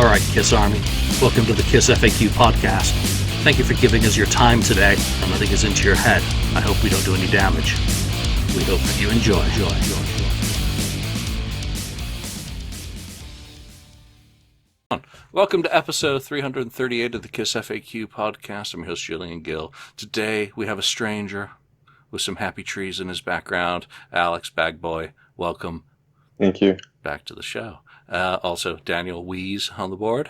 All right, Kiss Army, welcome to the KissFAQ Podcast. Thank you for giving us your time today and letting us into your head. I hope we don't do any damage. We hope that you enjoy. Welcome to episode 338 of the KissFAQ Podcast. I'm your host, Julian Gill. Today, we have a stranger with some happy trees in his background. Alex Bagboy, welcome. Thank you. Back to the show. Also, Daniel Wees on the board.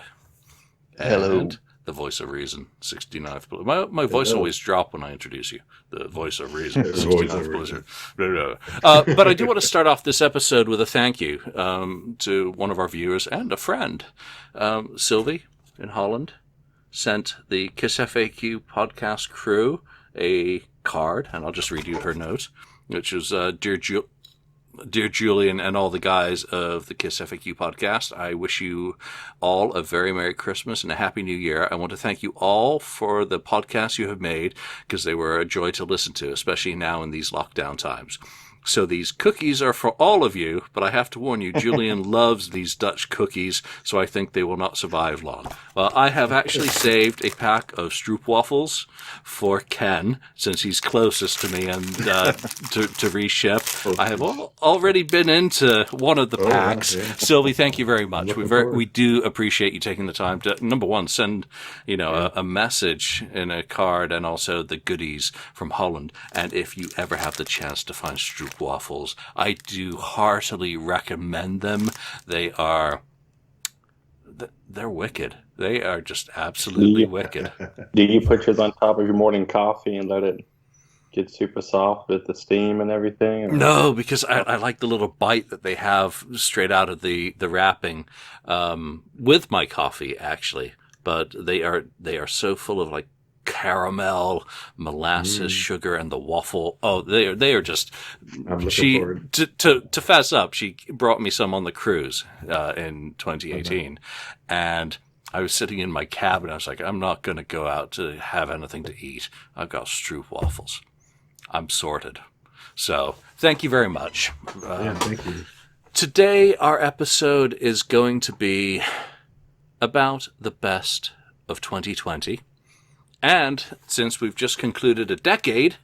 Hello. And the voice of reason, 69th Blizzard. My voice always drops when I introduce you. The voice of reason, 69th Blizzard. But I do want to start off this episode with a thank you to one of our viewers and a friend. Sylvie in Holland sent the KissFAQ podcast crew a card, and I'll just read you her note, which is, Dear Julian and all the guys of the KissFAQ podcast, I wish you all a very Merry Christmas and a Happy New Year. I want to thank you all for the podcasts you have made because they were a joy to listen to, especially now in these lockdown times. So these cookies are for all of you, but I have to warn you, Julian loves these Dutch cookies, so I think they will not survive long. Well, I have actually saved a pack of stroopwafels for Ken, since he's closest to me, and to reship. I have already been into one of the packs. Yeah. Sylvie, thank you very much. We do appreciate you taking the time to, number one, send a message in a card, and also the goodies from Holland. And if you ever have the chance to find waffles, I do heartily recommend them. They're wicked. They are just absolutely wicked. Do you put yours on top of your morning coffee and let it get super soft with the steam and everything? Or? No, because I like the little bite that they have straight out of the wrapping with my coffee, actually. But they are so full of like caramel, molasses, sugar, and the waffle. Oh, they are just. To fess up, she brought me some on the cruise in 2018, and I was sitting in my cab and I was like, I'm not going to go out to have anything to eat. I've got stroopwafels. I'm sorted. So thank you very much. Thank you. Today our episode is going to be about the best of 2020. And since we've just concluded a decade,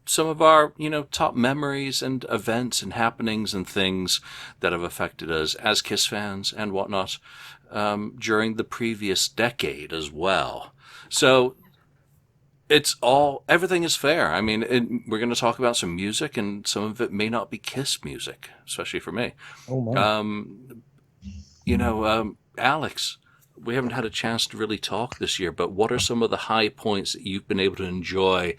some of our, top memories and events and happenings and things that have affected us as Kiss fans and whatnot during the previous decade as well. So everything is fair. I mean, we're going to talk about some music, and some of it may not be Kiss music, especially for me. Oh, my. Alex, we haven't had a chance to really talk this year, but what are some of the high points that you've been able to enjoy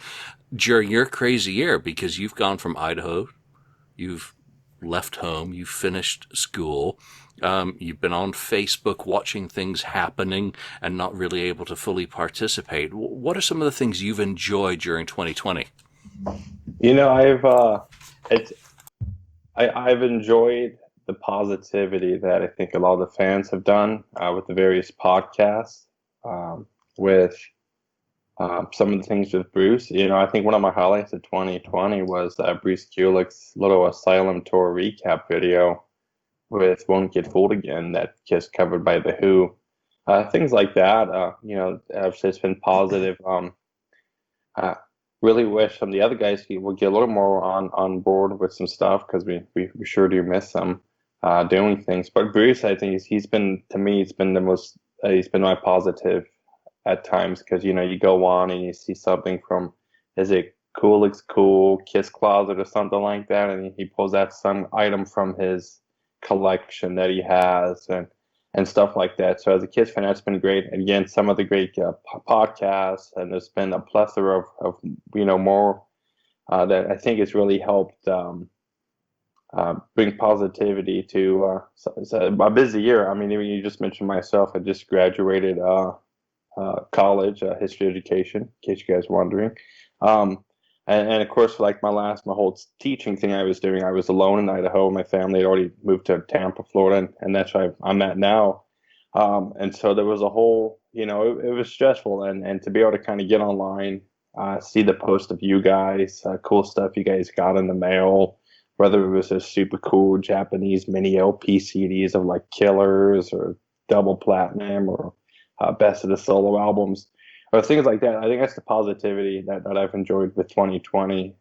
during your crazy year? Because you've gone from Idaho, you've left home, you've finished school, you've been on Facebook watching things happening and not really able to fully participate. What are some of the things you've enjoyed during 2020? I've enjoyed the positivity that I think a lot of the fans have done with the various podcasts, with some of the things with Bruce. I think one of my highlights of 2020 was Bruce Kulick's little Asylum tour recap video with Won't Get Fooled Again that just covered by The Who. Things like that, have just been positive. Really wish some of the other guys would get a little more on board with some stuff, because we sure do miss them doing things. But Bruce, I think he's been the most, he's been my positive at times, because you go on and you see something from, is it Kulick's Cool Kiss Closet or something like that, and he pulls out some item from his collection that he has and stuff like that. So as a Kiss fan, that's been great. And again, some of the great podcasts, and there's been a plethora of more that I think has really helped bring positivity to a busy year. I mean, you just mentioned myself. I just graduated college, history education, in case you guys are wondering. And of course, like my whole teaching thing I was doing, I was alone in Idaho. My family had already moved to Tampa, Florida, and that's where I'm at now. And so there was a whole, it was stressful. And to be able to kind of get online, see the post of you guys, cool stuff you guys got in the mail, whether it was a super cool Japanese mini LP CDs of like Killers or double platinum or best of the solo albums or things like that. I think that's the positivity that I've enjoyed with 2020.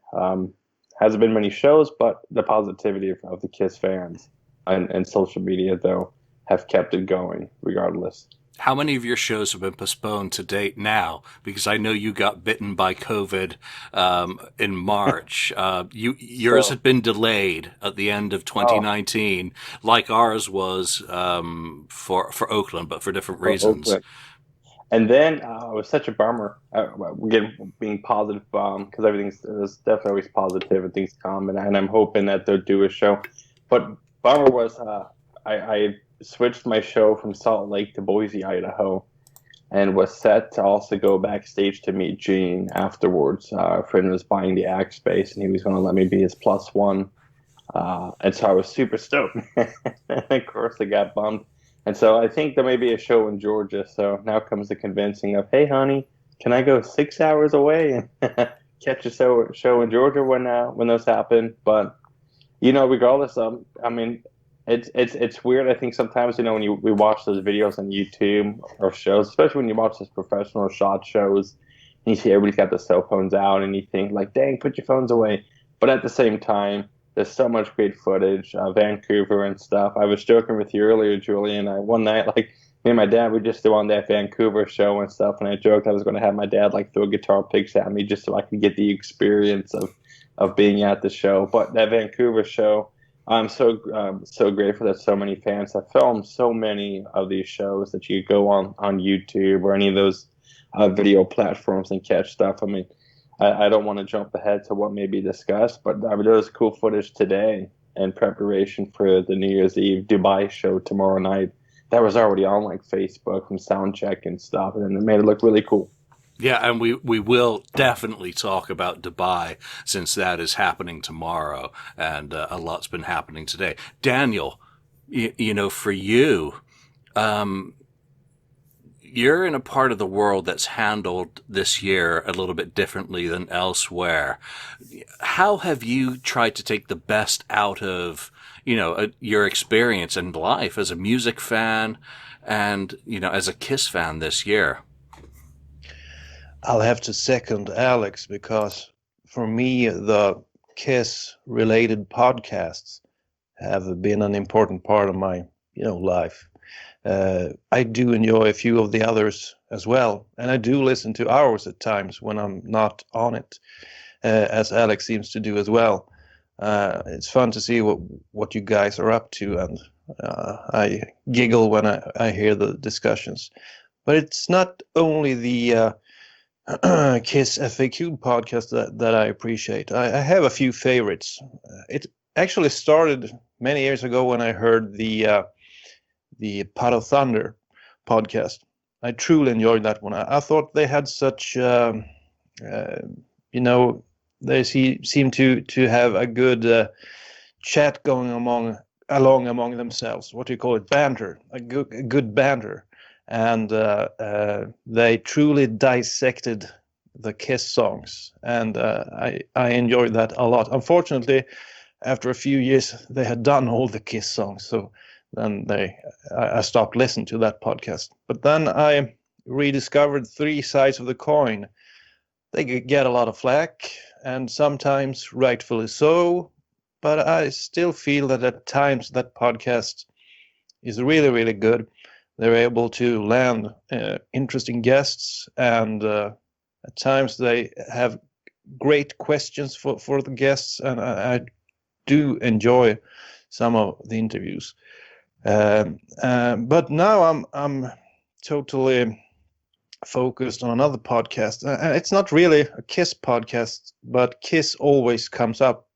Hasn't been many shows, but the positivity of the Kiss fans and social media, though, have kept it going regardless. How many of your shows have been postponed to date now? Because I know you got bitten by COVID in March. Yours had been delayed at the end of 2019, like ours was for Oakland, but for different reasons. Oakland. And then it was such a bummer. Again, being positive because there's definitely always positive and things come, and I'm hoping that they'll do a show. But bummer was I switched my show from Salt Lake to Boise, Idaho, and was set to also go backstage to meet Gene afterwards. A friend was buying the act space, and he was going to let me be his plus one. And so I was super stoked. And of course, I got bummed. And so I think there may be a show in Georgia. So now comes the convincing of, hey, honey, can I go 6 hours away and catch a show in Georgia when those happen? But, regardless of, it's weird. I think sometimes, when we watch those videos on YouTube or shows, especially when you watch those professional shot shows, and you see everybody's got their cell phones out and you think like, dang, put your phones away. But at the same time, there's so much great footage, Vancouver and stuff. I was joking with you earlier, Julian. One night, me and my dad, we just do on that Vancouver show and stuff, and I joked I was going to have my dad throw guitar picks at me just so I could get the experience of being at the show. But that Vancouver show, I'm so grateful that so many fans have filmed so many of these shows that you go on YouTube or any of those video platforms and catch stuff. I don't want to jump ahead to what may be discussed, but there was cool footage today in preparation for the New Year's Eve Dubai show tomorrow night. That was already on Facebook from Soundcheck and stuff, and it made it look really cool. Yeah, and we will definitely talk about Dubai since that is happening tomorrow, and a lot's been happening today. Daniel, for you, you're in a part of the world that's handled this year a little bit differently than elsewhere. How have you tried to take the best out of, your experience in life as a music fan and, as a Kiss fan this year? I'll have to second Alex because for me, the Kiss-related podcasts have been an important part of my, life. I do enjoy a few of the others as well, and I do listen to ours at times when I'm not on it, as Alex seems to do as well. It's fun to see what you guys are up to, and I giggle when I hear the discussions. But it's not only the KissFAQ podcast that I appreciate. I have a few favorites. It actually started many years ago when I heard the Pot of Thunder podcast. I truly enjoyed that one. I thought they had such, they seem to have a good chat going along among themselves. What do you call it? Banter. A good banter. And they truly dissected the Kiss songs. And I enjoyed that a lot. Unfortunately, after a few years, they had done all the Kiss songs. So then I stopped listening to that podcast. But then I rediscovered Three Sides of the Coin. They get a lot of flack, and sometimes rightfully so. But I still feel that at times that podcast is really, really good. They're able to land interesting guests, and at times they have great questions for the guests, and I do enjoy some of the interviews. But now I'm totally focused on another podcast. It's not really a Kiss podcast, but Kiss always comes up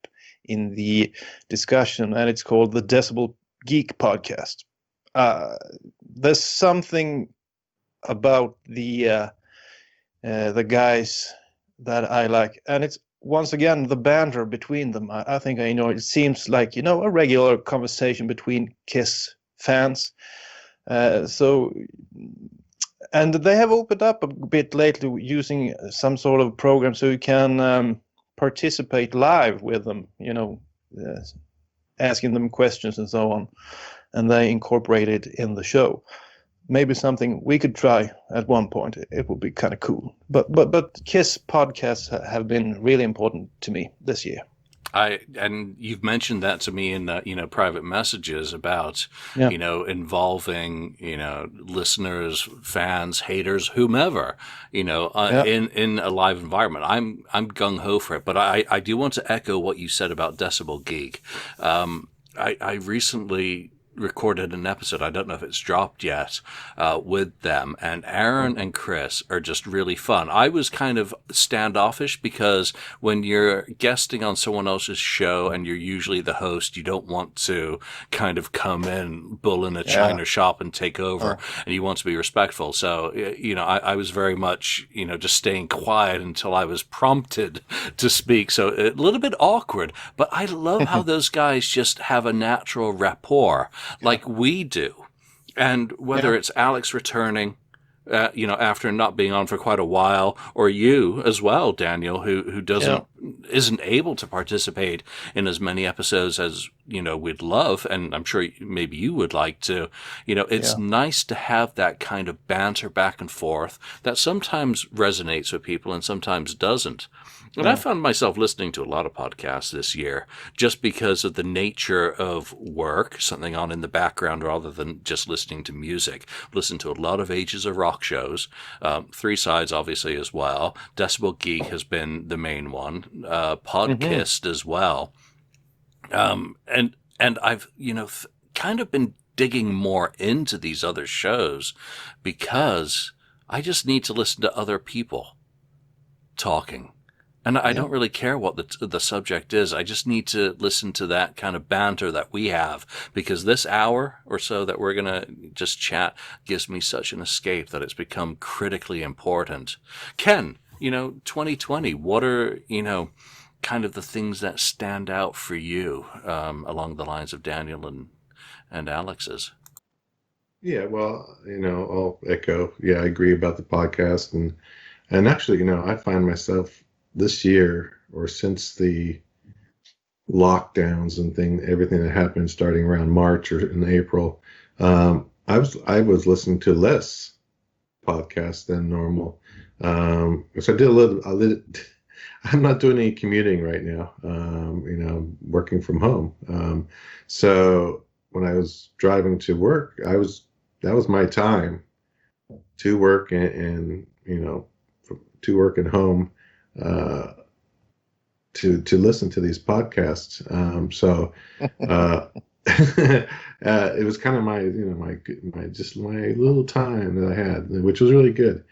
in the discussion, and it's called the Decibel Geek Podcast. There's something about the guys that I like, and it's once again the banter between them. I think I know it seems like a regular conversation between Kiss fans. And they have opened up a bit lately using some sort of program so you can participate live with them, asking them questions and so on, and they incorporate it in the show. maybe something we could try at one point. It would be kind of cool. But Kiss podcasts have been really important to me this year. And you've mentioned that to me in private messages about involving listeners, fans, haters, whomever in a live environment. I'm gung ho for it, but I do want to echo what you said about Decibel Geek. I recently recorded an episode, I don't know if it's dropped yet, with them, and Aaron and Chris are just really fun. I was kind of standoffish because when you're guesting on someone else's show and you're usually the host, you don't want to kind of come in, bull in a china shop and take over, and you want to be respectful. So, I was very much, just staying quiet until I was prompted to speak. So a little bit awkward, but I love how those guys just have a natural rapport like we do. And whether it's Alex returning, after not being on for quite a while, or you as well, Daniel, who isn't able to participate in as many episodes as, we'd love, and I'm sure maybe you would like to, it's nice to have that kind of banter back and forth that sometimes resonates with people and sometimes doesn't. And I found myself listening to a lot of podcasts this year just because of the nature of work, something on in the background rather than just listening to music. Listened to a lot of Ages of Rock shows, Three Sides obviously as well. Decibel Geek has been the main one, Podcast as well. And I've, kind of been digging more into these other shows because I just need to listen to other people talking. And I don't really care what the subject is. I just need to listen to that kind of banter that we have, because this hour or so that we're going to just chat gives me such an escape that it's become critically important. Ken, 2020, what are, kind of the things that stand out for you along the lines of Daniel and Alex's? Yeah, well, I'll echo. Yeah, I agree about the podcast. And actually, I find myself this year, or since the lockdowns and everything that happened starting around March or in April, I was listening to less podcasts than normal. So I did a little. I'm not doing any commuting right now. Working from home. So when I was driving to work, that was my time to work and to work and home. To listen to these podcasts, so it was kind of my my little time that I had, which was really good.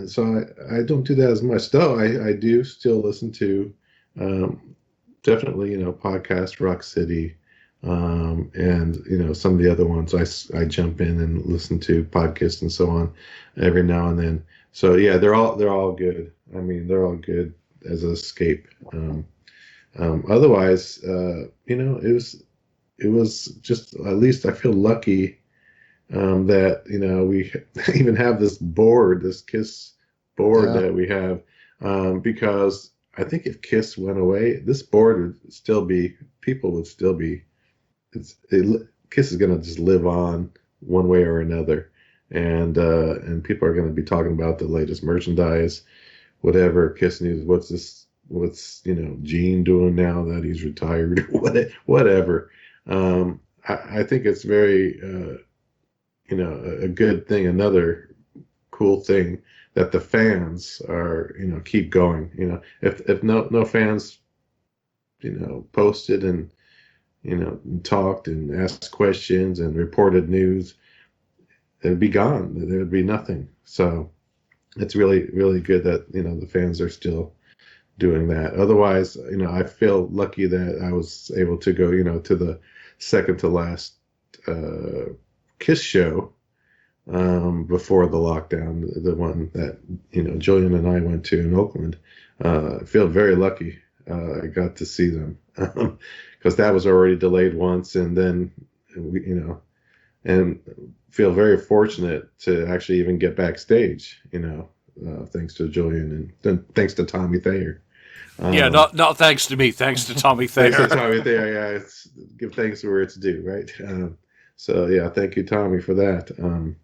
So I don't do that as much, though. I do still listen to definitely podcast Rock City, and some of the other ones I jump in and listen to podcasts and so on every now and then. So yeah, they're all good. I mean, they're all good as an escape. Otherwise, it was just, at least I feel lucky that we even have this KISS board that we have, because I think if KISS went away, this board would still be. People would still be. KISS is going to just live on one way or another. And people are going to be talking about the latest merchandise, whatever KISS news. What's Gene doing now that he's retired? Whatever. I think it's very a good thing. Another cool thing that the fans are keep going. If no fans posted and talked and asked questions and reported news, it'd be gone. There would be nothing. So it's really, really good that, the fans are still doing that. Otherwise, I feel lucky that I was able to go, to the second to last KISS show before the lockdown, the one that, Julian and I went to in Oakland. I feel very lucky I got to see them because that was already delayed once. And then, and feel very fortunate to actually even get backstage, thanks to Julian and then thanks to Tommy Thayer. Not thanks to me, thanks to Tommy Thayer. Thanks to Tommy Thayer, yeah. Give thanks where it's due, right? So yeah, thank you, Tommy, for that.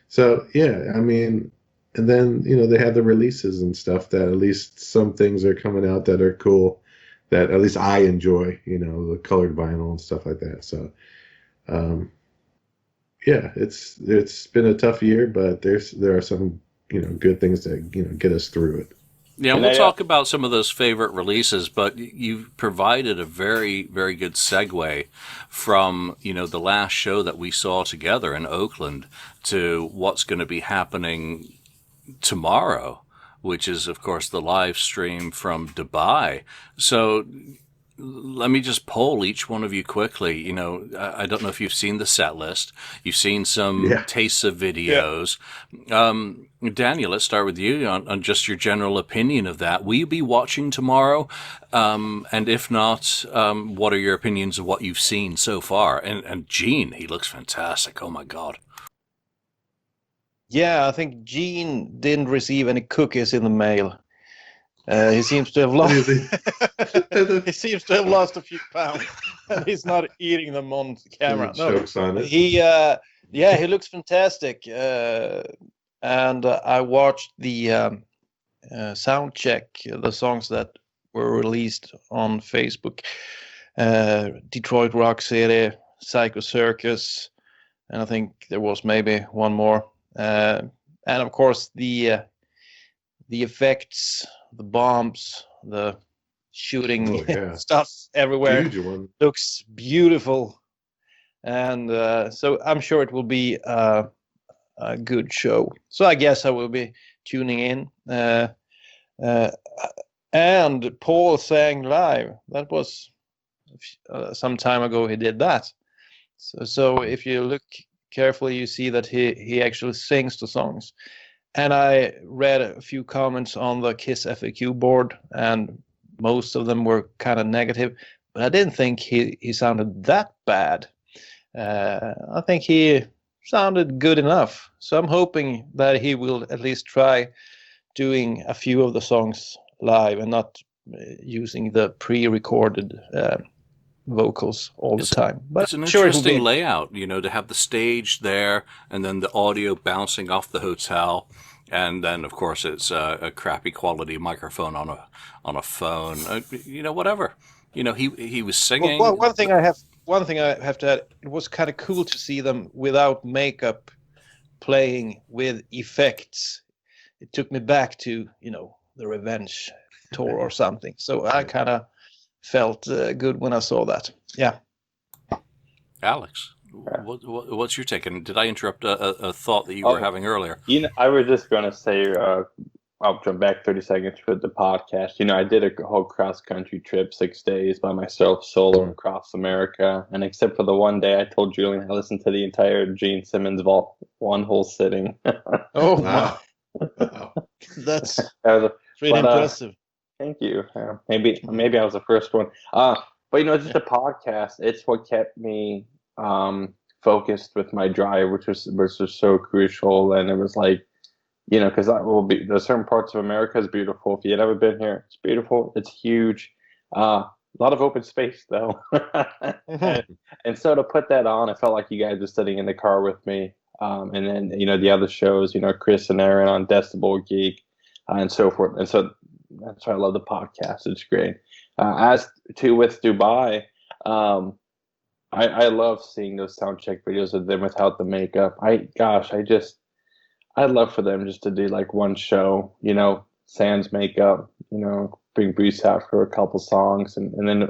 So yeah, I mean, and then they have the releases and stuff that at least some things are coming out that are cool, that at least I enjoy. The colored vinyl and stuff like that. So yeah, it's been a tough year, but there are some good things that get us through it. Yeah, and we'll talk about some of those favorite releases, but you've provided a very, very good segue from, the last show that we saw together in Oakland to what's going to be happening tomorrow, which is, of course, the live stream from Dubai. So let me just poll each one of you quickly. I don't know if you've seen the set list. You've seen some tastes of videos. Yeah. Daniel, let's start with you on just your general opinion of that. Will you be watching tomorrow? And if not, what are your opinions of what you've seen so far? And Gene, he looks fantastic. Oh, my God. Yeah, I think Gene didn't receive any cookies in the mail. He seems to have lost. He seems to have lost a few pounds, and he's not eating them on camera. No, jokes on it. He looks fantastic. And I watched the sound check, the songs that were released on Facebook. Detroit Rock City, Psycho Circus, and I think there was maybe one more. And of course the effects, the bombs, the shooting stuff everywhere looks beautiful, and so I'm sure it will be a good show. So I guess I will be tuning in. And Paul sang live. That was some time ago he did that. So if you look carefully, you see that he actually sings the songs. And I read a few comments on the KissFAQ board, and most of them were kind of negative, but I didn't think he sounded that bad. I think he sounded good enough. So I'm hoping that he will at least try doing a few of the songs live and not using the pre-recorded vocals all the time. But it's an interesting layout, to have the stage there and then the audio bouncing off the hotel, and then of course it's a crappy quality microphone on a phone. Whatever. He was singing. Well, one thing I have to add, it was kind of cool to see them without makeup playing with effects. It took me back to the Revenge tour or something. So I kind of felt good when I saw that. Yeah. Alex, what's your take? And did I interrupt a thought that you were having earlier? I was just going to say, I'll jump back 30 seconds for the podcast. I did a whole cross-country trip, 6 days by myself, solo across America. And except for the one day, I told Julian I listened to the entire Gene Simmons vault, one whole sitting. Oh, wow. That's really impressive. Thank you. Maybe I was the first one. But just the podcast. It's what kept me focused with my drive, which was so crucial. And it was like, because there's certain parts of America is beautiful. If you've never been here, it's beautiful. It's huge. A lot of open space though. and so to put that on, I felt like you guys were sitting in the car with me. And then the other shows, Chris and Aaron on Decibel Geek, and so forth. And so that's why I love the podcast. It's great. As to with Dubai, I love seeing those sound check videos of them without the makeup. I'd love for them just to do like one show, sans makeup, bring Bruce out for a couple songs, and then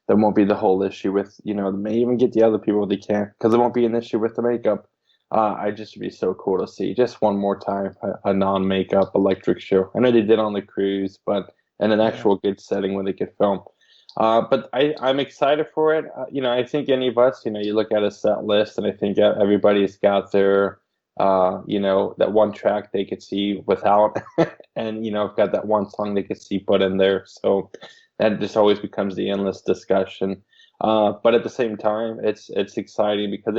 there won't be the whole issue with, they may even get the other people they can, because there won't be an issue with the makeup. I just would be so cool to see just one more time a non-makeup electric show. I know they did on the cruise, but in an actual good setting where they could film. But I'm excited for it. I think any of us, you look at a set list, and I think everybody's got their, that one track they could see without, and got that one song they could see put in there. So that just always becomes the endless discussion. But at the same time, it's exciting because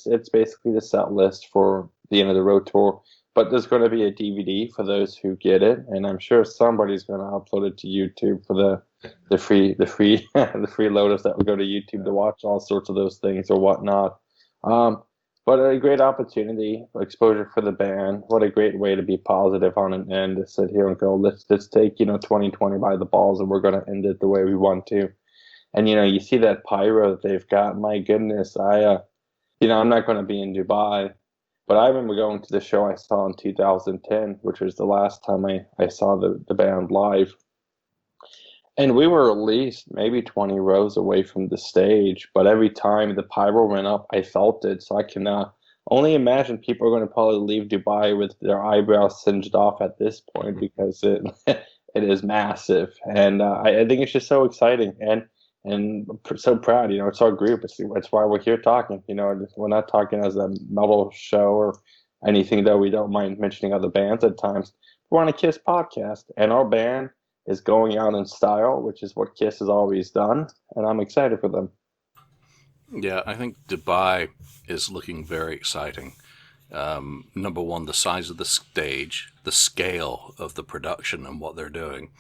it's basically the set list for the end of the road tour. But there's going to be a DVD for those who get it, and I'm sure somebody's going to upload it to YouTube for the free the freeloaders that will go to YouTube to watch all sorts of those things or whatnot. But a great opportunity, exposure for the band. What a great way to be positive on an end, to sit here and go, let's take 2020 by the balls, and we're going to end it the way we want to. And you see that pyro that they've got. My goodness, I'm not going to be in Dubai, but I remember going to the show I saw in 2010, which was the last time I saw the band live. And we were at least maybe 20 rows away from the stage, but every time the pyro went up, I felt it. So I can only imagine people are going to probably leave Dubai with their eyebrows singed off at this point, because it it is massive. And I think it's just so exciting, and so proud. It's our group. It's why we're here talking. We're not talking as a metal show or anything, though we don't mind mentioning other bands at times. We're on a KISS podcast, and our band is going out in style, which is what KISS has always done, and I'm excited for them. Yeah, I think Dubai is looking very exciting. Number one, the size of the stage, the scale of the production and what they're doing.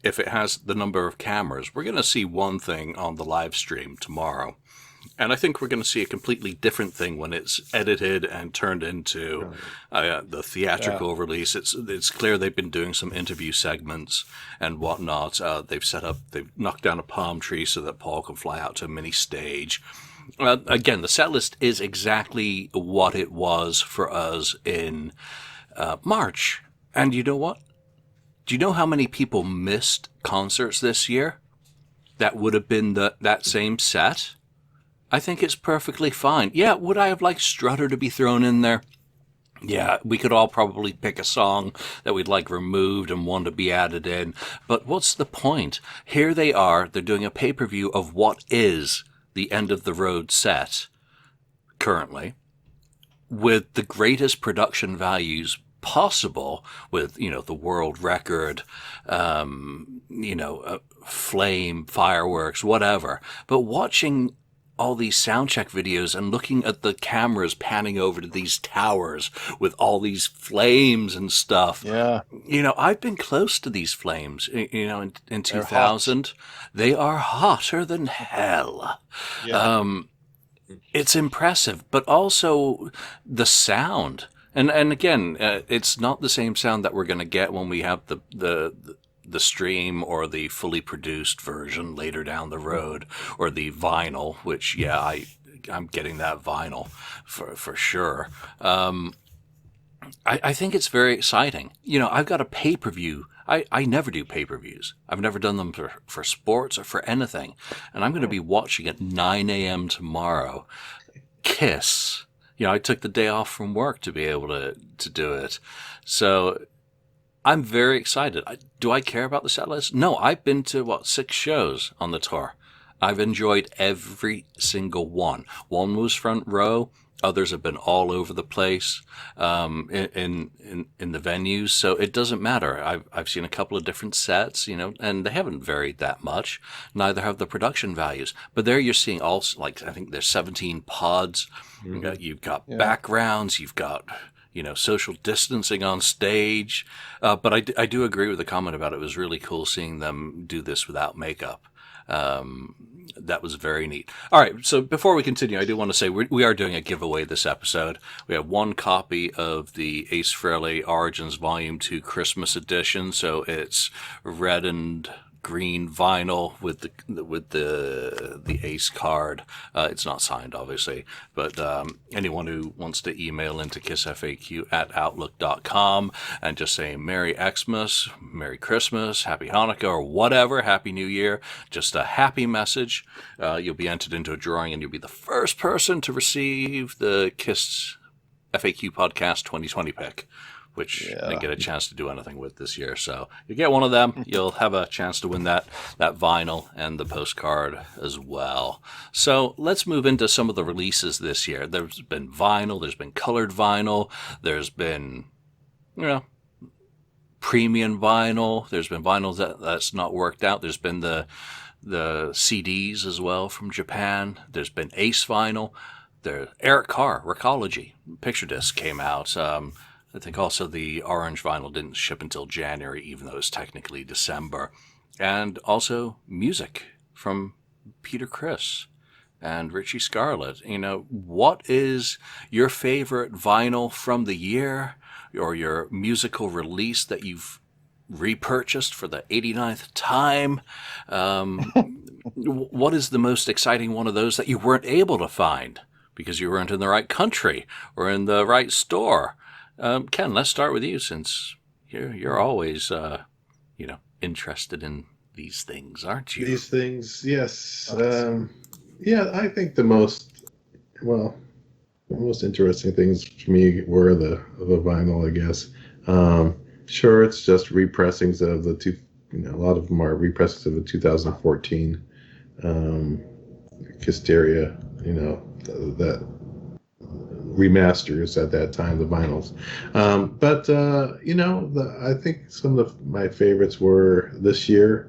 If it has the number of cameras, we're going to see one thing on the live stream tomorrow. And I think we're going to see a completely different thing when it's edited and turned into the theatrical release. It's clear they've been doing some interview segments and whatnot. They've knocked down a palm tree so that Paul can fly out to a mini stage. Again, the set list is exactly what it was for us in March. And you know what? Do you know how many people missed concerts this year that would have been that same set? I think it's perfectly fine. Yeah, would I have liked Strutter to be thrown in there? Yeah, we could all probably pick a song that we'd like removed and one to be added in. But what's the point? Here they are. They're doing a pay-per-view of what is the end of the road set currently, with the greatest production values possible, with the world record, flame, fireworks, whatever. But watching all these sound check videos and looking at the cameras panning over to these towers with all these flames and stuff. Yeah. I've been close to these flames, in 2000. They are hotter than hell. Yeah. It's impressive, but also the sound. And again, it's not the same sound that we're going to get when we have the stream or the fully produced version later down the road, or the vinyl, which, I'm getting that vinyl for sure. I think it's very exciting. I've got a pay-per-view. I never do pay-per-views. I've never done them for sports or for anything. And I'm going to be watching at 9 a.m. tomorrow. KISS. I took the day off from work to be able to do it. So I'm very excited. Do I care about the set list? No, I've been to, 6 shows on the tour. I've enjoyed every single one. One was front row. Others have been all over the place in the venues. So it doesn't matter. I've seen a couple of different sets, and they haven't varied that much. Neither have the production values. But there you're seeing also, I think there's 17 pods. Mm-hmm. You've got backgrounds. You've got social distancing on stage. But I do agree with the comment about it was really cool seeing them do this without makeup. That was very neat. All right, so before we continue, I do want to say we are doing a giveaway this episode. We have one copy of the Ace Frehley Origins Volume 2 Christmas Edition, so it's red and green vinyl with the Ace card. It's not signed, obviously, but anyone who wants to email into kissfaq@outlook.com and just say Merry Xmas, Merry Christmas, Happy Hanukkah, or whatever, Happy New Year, just a happy message, you'll be entered into a drawing, and you'll be the first person to receive the KissFAQ Podcast 2020 pick, which I didn't get a chance to do anything with this year. So you get one of them, you'll have a chance to win that vinyl and the postcard as well. So let's move into some of the releases this year. There's been vinyl, there's been colored vinyl, there's been, premium vinyl, there's been vinyl that's not worked out, there's been the CDs as well from Japan, there's been Ace vinyl, Eric Carr, Recology, picture disc came out. I think also the orange vinyl didn't ship until January, even though it's technically December. And also music from Peter Criss. and Richie Scarlett. What is your favorite vinyl from the year, or your musical release that you've repurchased for the 89th time? What is the most exciting one of those that you weren't able to find because you weren't in the right country or in the right store? Ken, let's start with you, since you're always interested in these things, aren't you? These things, yes. I think the most interesting things for me were the vinyl, I guess. Sure, it's just repressings of a lot of them are repressings of the 2014 Hysteria, that remasters at that time, the vinyls. I think some of my favorites were this year,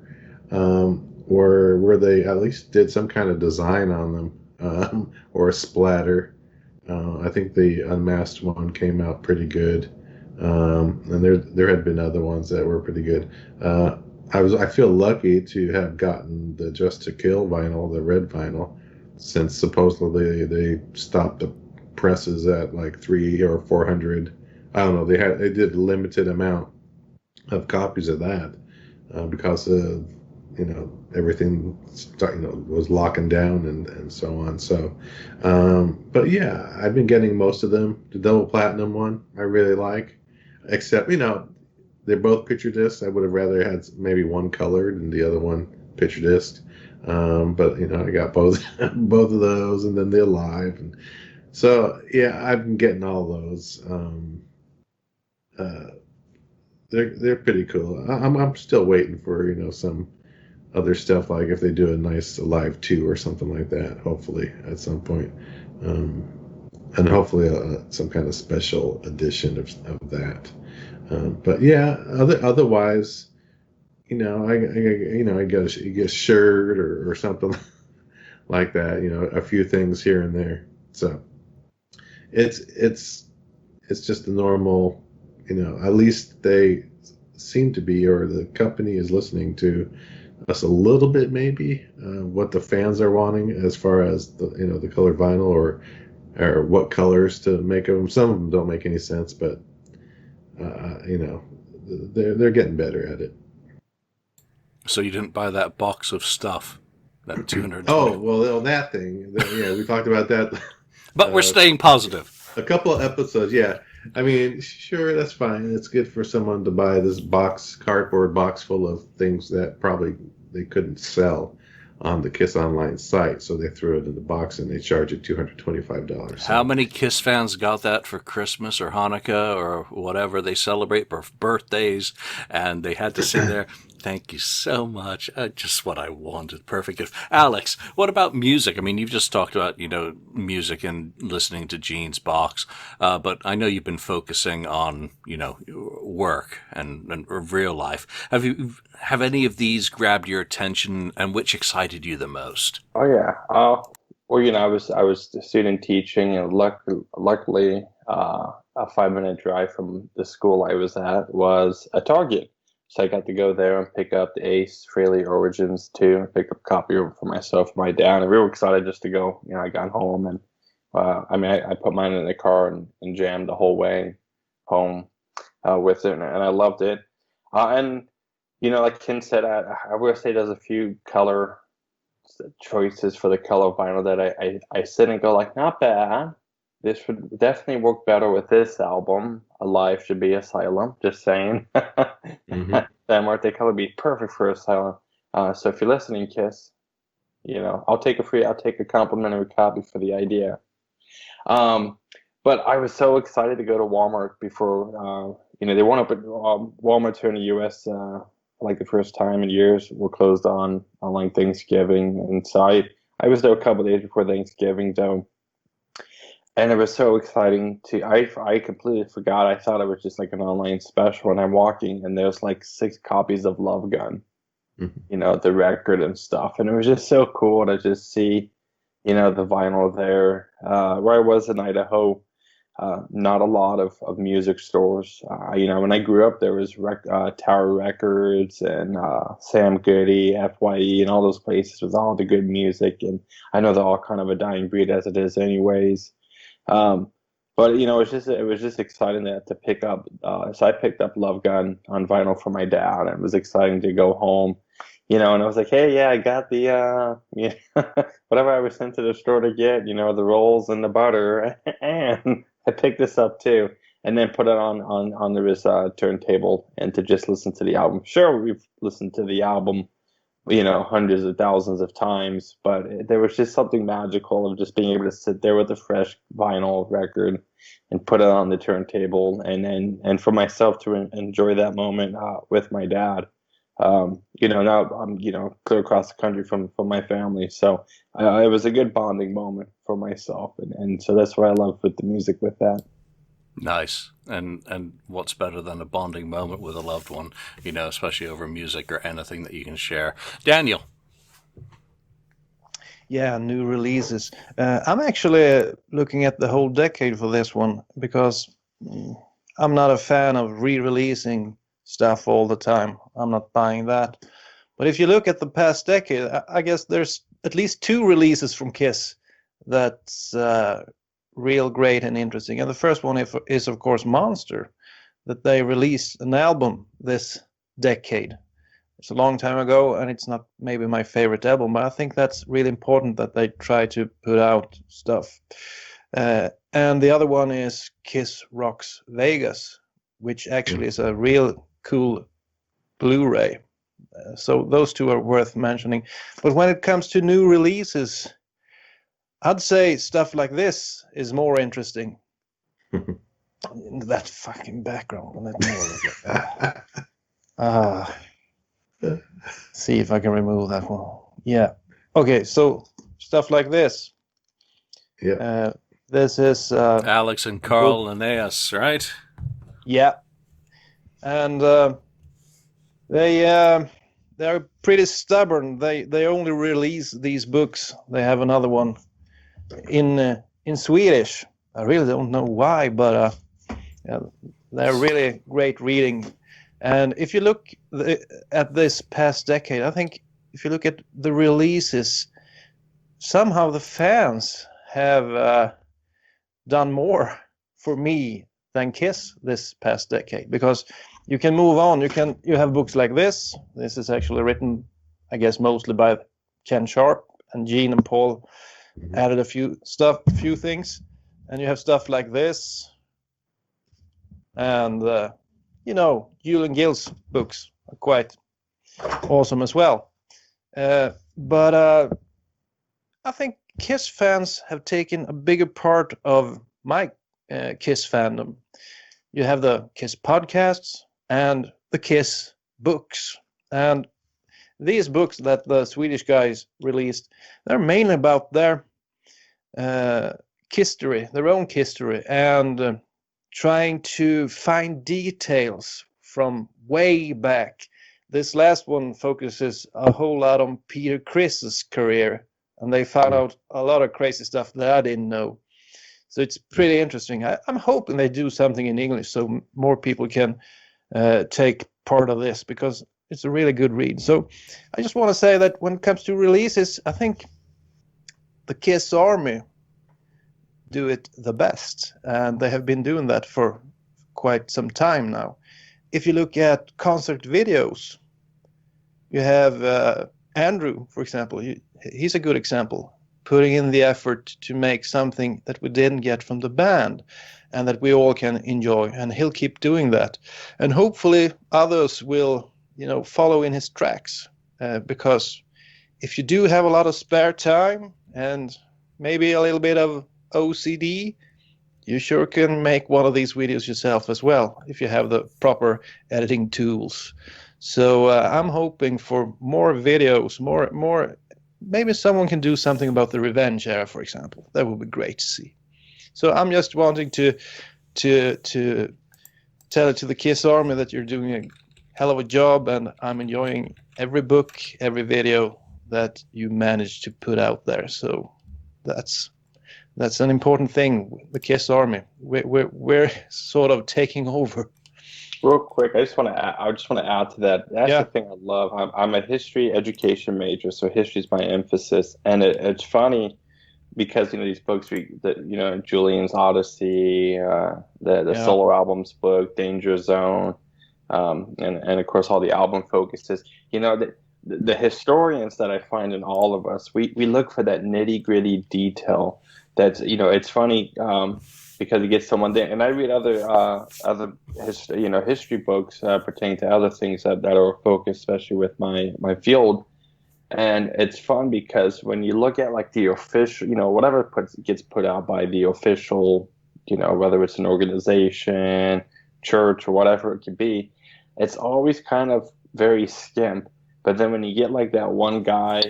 where they at least did some kind of design on them, or a splatter. I think the Unmasked one came out pretty good, and there had been other ones that were pretty good. I feel lucky to have gotten the Just to Kill vinyl, the red vinyl, since supposedly they stopped the presses at like 300 or 400. I don't know. They did a limited amount of copies of that, because of everything was locking down and so on. So, but yeah, I've been getting most of them. The double platinum one I really like, except they're both picture discs. I would have rather had maybe one colored and the other one picture disc. But I got both both of those, and then the Alive, and so yeah, I've been getting all those. They're pretty cool. I'm still waiting for some other stuff, like if they do a nice Alive 2 or something like that, hopefully at some point, and hopefully some kind of special edition of that. But yeah, otherwise, I get a shirt or something like that. A few things here and there. So it's just the normal. At least they seem to be, or the company is listening to us a little bit, maybe what the fans are wanting as far as the colored vinyl, or what colors to make of them. Some of them don't make any sense, but they're getting better at it. So you didn't buy that box of stuff, that 220? Oh, well, that thing. Yeah, we talked about that. But we're staying positive. A couple of episodes, yeah. I mean, sure, that's fine. It's good for someone to buy this cardboard box full of things that probably they couldn't sell on the Kiss Online site, so they threw it in the box and they charge it $225. How many Kiss fans got that for Christmas or Hanukkah or whatever they celebrate, for birthdays, and they had to sit there, thank you so much, just what I wanted, perfect gift. Alex, what about music? I mean, you've just talked about, music and listening to Gene's box, but I know you've been focusing on, work and real life. Have any of these grabbed your attention, and which excited you the most? Oh yeah. I was student teaching, and luckily, a 5-minute drive from the school I was at was a Target. So I got to go there and pick up the Ace Frehley Origins 2, and pick up a copy for myself and my dad. And we were excited just to go. I got home, and I put mine in the car and jammed the whole way home with it, and I loved it. And like Ken said, I will say there's a few color choices for the color vinyl that I sit and go like, not bad. This would definitely work better with this album. Alive should be Asylum. Just saying. Mm-hmm. That Marte color would be perfect for Asylum. So if you're listening, Kiss, I'll take a complimentary copy for the idea. But I was so excited to go to Walmart before. They weren't open. Walmart's here in the U.S. Like the first time in years, were closed on like Thanksgiving, and so I was there a couple of days before Thanksgiving, though. And it was so exciting I completely forgot. I thought it was just like an online special, and I'm walking and there's like 6 copies of Love Gun, Mm-hmm. The record and stuff. And it was just so cool to just see, the vinyl there. Where I was in Idaho, not a lot of music stores. When I grew up, there was Tower Records and Sam Goody, FYE, and all those places with all the good music. And I know they're all kind of a dying breed as it is, anyways. But it was just exciting to pick up. So I picked up Love Gun on vinyl for my dad, and it was exciting to go home. And I was like, hey, yeah, I got the whatever I was sent to the store to get, the rolls and the butter, and I picked this up too, and then put it on the turntable and to just listen to the album. Sure, we've listened to the album, hundreds of thousands of times, but there was just something magical of just being able to sit there with a fresh vinyl record and put it on the turntable, and for myself to enjoy that moment with my dad. Now I'm clear across the country from my family, so it was a good bonding moment for myself, and so that's what I love with the music with that. Nice. And what's better than a bonding moment with a loved one, especially over music or anything that you can share. Daniel. Yeah, new releases. I'm actually looking at the whole decade for this one because I'm not a fan of re-releasing stuff all the time. I'm not buying that. But if you look at the past decade, I guess there's at least 2 releases from Kiss that's real great and interesting. And the first one is of course Monster, that they released an album this decade. It's a long time ago, and it's not maybe my favorite album, but I think that's really important that they try to put out stuff. And the other one is Kiss Rocks Vegas, which actually is a real cool Blu-ray. So those 2 are worth mentioning. But when it comes to new releases, I'd say stuff like this is more interesting. That fucking background. See if I can remove that one. Yeah. Okay, so stuff like this. Yeah. This is Alex and Carl Linnaeus, right? Yeah. And they're pretty stubborn. They only release these books. They have another one in Swedish. I really don't know why, but they're really great reading. And if you look at this past decade, I think if you look at the releases, somehow the fans have done more for me than Kiss this past decade, because you can move on. You have books like this. This is actually written, I guess, mostly by Ken Sharp, and Gene and Paul added a few things. And you have stuff like this, and Julian Gill's books are quite awesome as well. But I think Kiss fans have taken a bigger part of my Kiss fandom. You have the Kiss podcasts and the Kiss books. And these books that the Swedish guys released, they're mainly about their history, their own history, and trying to find details from way back. This last one focuses a whole lot on Peter Criss's career, and they found out a lot of crazy stuff that I didn't know. So it's pretty interesting. I'm hoping they do something in English so more people can take part of this, because it's a really good read. So I just want to say that when it comes to releases, I think the Kiss Army do it the best, and they have been doing that for quite some time now. If you look at concert videos, you have Andrew, for example. He's a good example, putting in the effort to make something that we didn't get from the band and that we all can enjoy, and he'll keep doing that. And hopefully others will, follow in his tracks, because if you do have a lot of spare time and maybe a little bit of OCD, you sure can make one of these videos yourself as well, if you have the proper editing tools. So I'm hoping for more videos, more. Maybe someone can do something about the Revenge era, for example. That would be great to see. So I'm just wanting to tell it to the Kiss Army that you're doing a hell of a job, and I'm enjoying every book, every video that you managed to put out there. So that's That's an important thing. The KISS Army, we're sort of taking over. Real quick, I just want to add to that. That's the thing I love. I'm a history education major, so history is my emphasis, and it's funny because these books, Julian's Odyssey, the solo albums book, Danger Zone, and of course all the album focuses. The historians that I find in all of us, we look for that nitty gritty detail. That's it's funny. Because it gets someone there, and I read other history books pertaining to other things that are focused, especially with my field, and it's fun because when you look at like the official, whatever gets put out by the official, whether it's an organization, church, or whatever it could be, it's always kind of very skimp. But then when you get like that one guy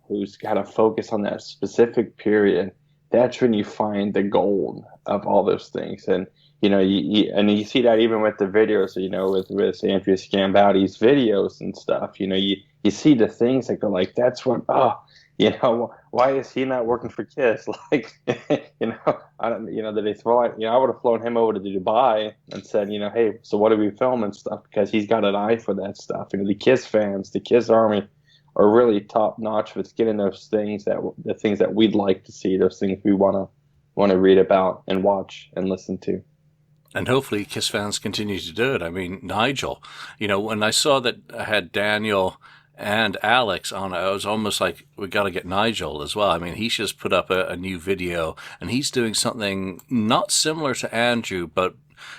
who's kind of focused on that specific period, that's when you find the gold of all those things. And you see that even with the videos, with Andrea Scambati's videos and stuff. You see the things that go like, that's what, why is he not working for KISS? Like, I don't, that they throw out, I would have flown him over to Dubai and said, hey, so what do we film and stuff? Because he's got an eye for that stuff. The KISS fans, the KISS Army are really top notch with getting those things the things that we'd like to see, those things we want to read about and watch and listen to. And hopefully KISS fans continue to do it. I mean, Nigel, when I saw that I had Daniel and Alex on, I was almost like, we got to get Nigel as well. I mean, he's just put up a new video, and he's doing something not similar to Andrew, but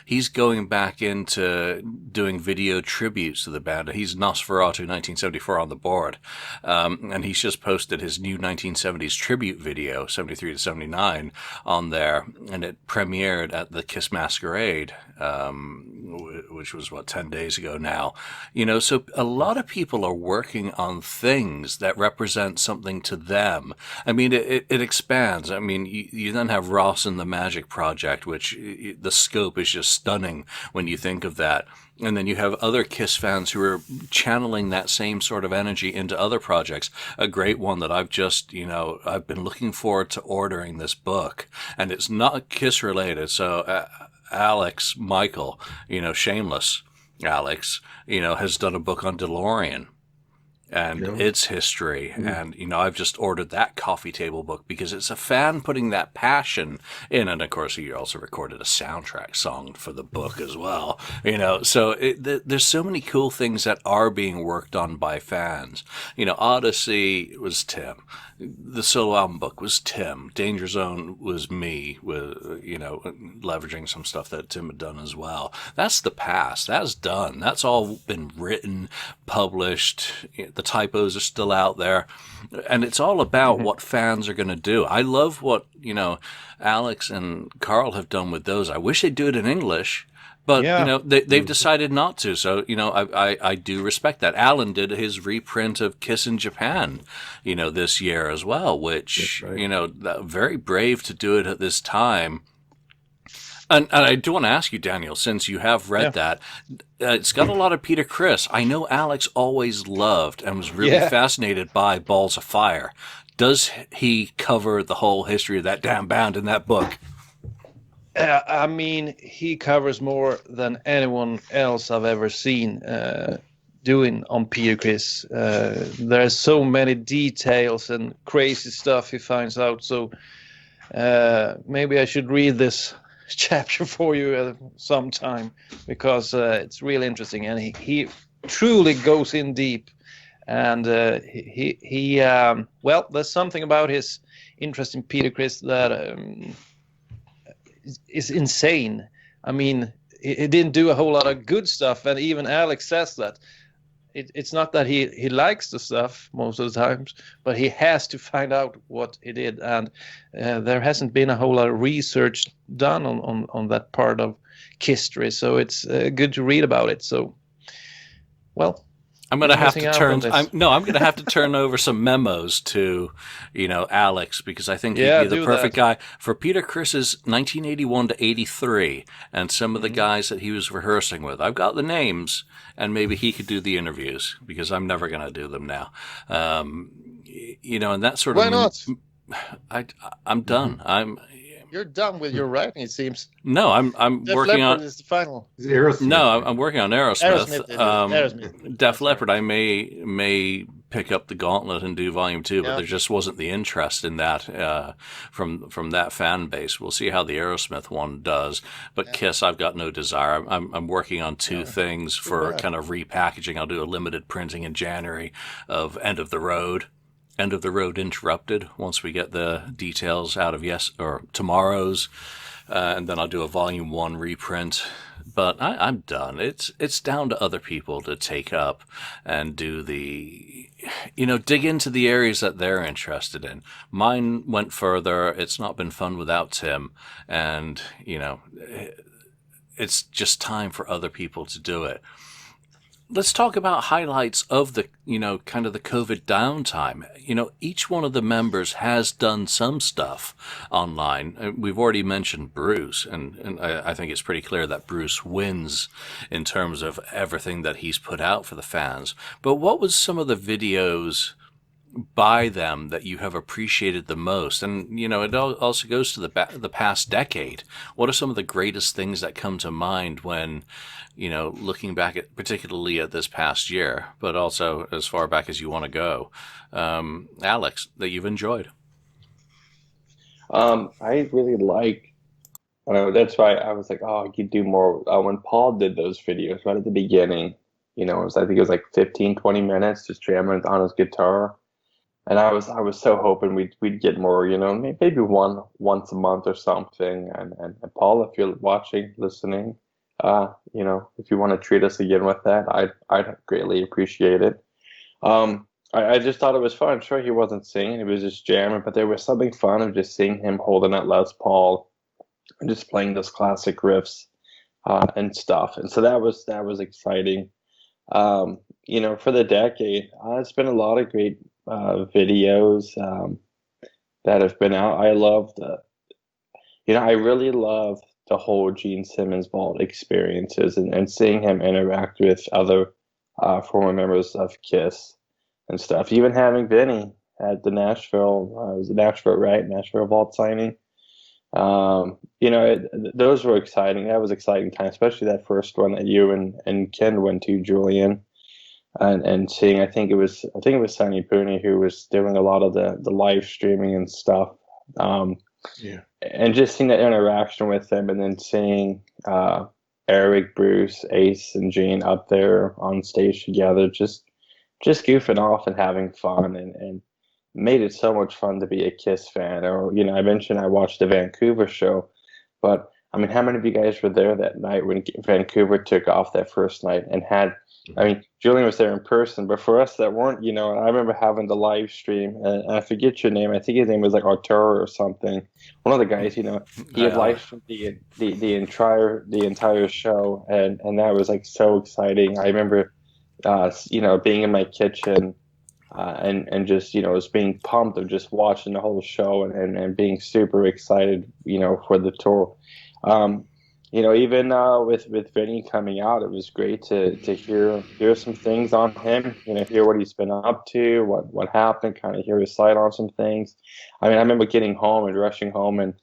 he's going back into doing video tributes to the band. He's Nosferatu 1974 on the board. And he's just posted his new 1970s tribute video, 73 to 79, on there. And it premiered at the KISS Masquerade, which was, 10 days ago now. So a lot of people are working on things that represent something to them. I mean, it expands. I mean, you then have Ross and the Magic Project, which the scope is just stunning when you think of that. And then you have other KISS fans who are channeling that same sort of energy into other projects. A great one that I've just, I've been looking forward to ordering this book, and it's not KISS related. So Alex Michael, shameless Alex, has done a book on DeLorean and its history. And, I've just ordered that coffee table book because it's a fan putting that passion in. And of course, he also recorded a soundtrack song for the book as well. So there's so many cool things that are being worked on by fans. Odyssey was Tim. The solo album book was Tim. Danger Zone was me, with leveraging some stuff that Tim had done as well. That's the past. That's done. That's all been written, published. The typos are still out there, and it's all about what fans are going to do. I love what Alex and Carl have done with those. I wish they'd do it in English. But, they've decided not to. So, I do respect that. Alan did his reprint of KISS in Japan, this year as well, which, very brave to do it at this time. And I do want to ask you, Daniel, since you have read that, it's got a lot of Peter Criss. I know Alex always loved and was really fascinated by Balls of Fire. Does he cover the whole history of that damn band in that book? I mean, he covers more than anyone else I've ever seen doing on Peter Criss. There's so many details and crazy stuff he finds out. So maybe I should read this chapter for you sometime, because it's really interesting, and he truly goes in deep. And he there's something about his interest in Peter Criss that is insane. I mean, he didn't do a whole lot of good stuff, and even Alex says that. It's not that he likes the stuff most of the times, but he has to find out what he did, and there hasn't been a whole lot of research done on that part of history, so it's good to read about it. So, well, I'm going to have to turn. I'm going to have to turn over some memos to, Alex, because I think he'd be the perfect guy for Peter Criss's 1981 to 83, and some of the guys that he was rehearsing with. I've got the names, and maybe he could do the interviews, because I'm never going to do them now. And that sort of. Why not? I'm done. You're done with your writing, it seems. No, I'm Def working Leppard on. is the final. It's Aerosmith. No, I'm working on Aerosmith. Aerosmith it is. Aerosmith. Def That's right. Leppard, I may pick up the gauntlet and do volume 2, but Yeah. there just wasn't the interest in that from that fan base. We'll see how the Aerosmith one does. But Kiss, I've got no desire. I'm working on two things for kind of repackaging. I'll do a limited printing in January of End of the Road. End of the Road Interrupted, once we get the details out of tomorrow's, and then I'll do a volume 1 reprint. But I'm done. It's down to other people to take up and do dig into the areas that they're interested in. Mine went further. It's not been fun without Tim, and it's just time for other people to do it. Let's talk about highlights of the, kind of the COVID downtime. Each one of the members has done some stuff online. We've already mentioned Bruce, and I think it's pretty clear that Bruce wins in terms of everything that he's put out for the fans. But what was some of the videos by them that you have appreciated the most? And, it also goes to the past decade. What are some of the greatest things that come to mind when, looking back at particularly at this past year, but also as far back as you want to go? Alex, that you've enjoyed? I really like, that's why I was like, oh, I could do more. When Paul did those videos right at the beginning, I think it was like 15, 20 minutes just jamming on his guitar. And I was so hoping we'd get more, maybe once a month or something. And Paul, if you're watching, listening, if you want to treat us again with that, I'd greatly appreciate it. I just thought it was fun. Sure, he wasn't singing; he was just jamming. But there was something fun of just seeing him holding that Les Paul and just playing those classic riffs and stuff. And so that was exciting. For the decade, it's been a lot of great videos that have been out. I loved, I really love the whole Gene Simmons Vault experiences and seeing him interact with other former members of KISS and stuff. Even having Vinny at the Nashville, was it Nashville, right? Nashville Vault signing. Those were exciting. That was exciting time, especially that first one that you and Ken went to, Julian. And seeing, I think it was Sonny Pooney who was doing a lot of the live streaming and stuff. And just seeing that interaction with them, and then seeing Eric, Bruce, Ace, and Gene up there on stage together, just goofing off and having fun, and made it so much fun to be a KISS fan. Or I mentioned I watched the Vancouver show, but I mean, how many of you guys were there that night when Vancouver took off that first night and had? I mean, Julian was there in person, but for us that weren't, I remember having the live stream, and I forget your name. I think his name was like Arturo or something. One of the guys, he had live streamed the entire show, and that was like so exciting. I remember, being in my kitchen, and just was being pumped of just watching the whole show and being super excited, for the tour. Even with Vinny coming out, it was great to hear some things on him, hear what he's been up to, what happened, kind of hear his side on some things. I mean, I remember getting home and rushing home and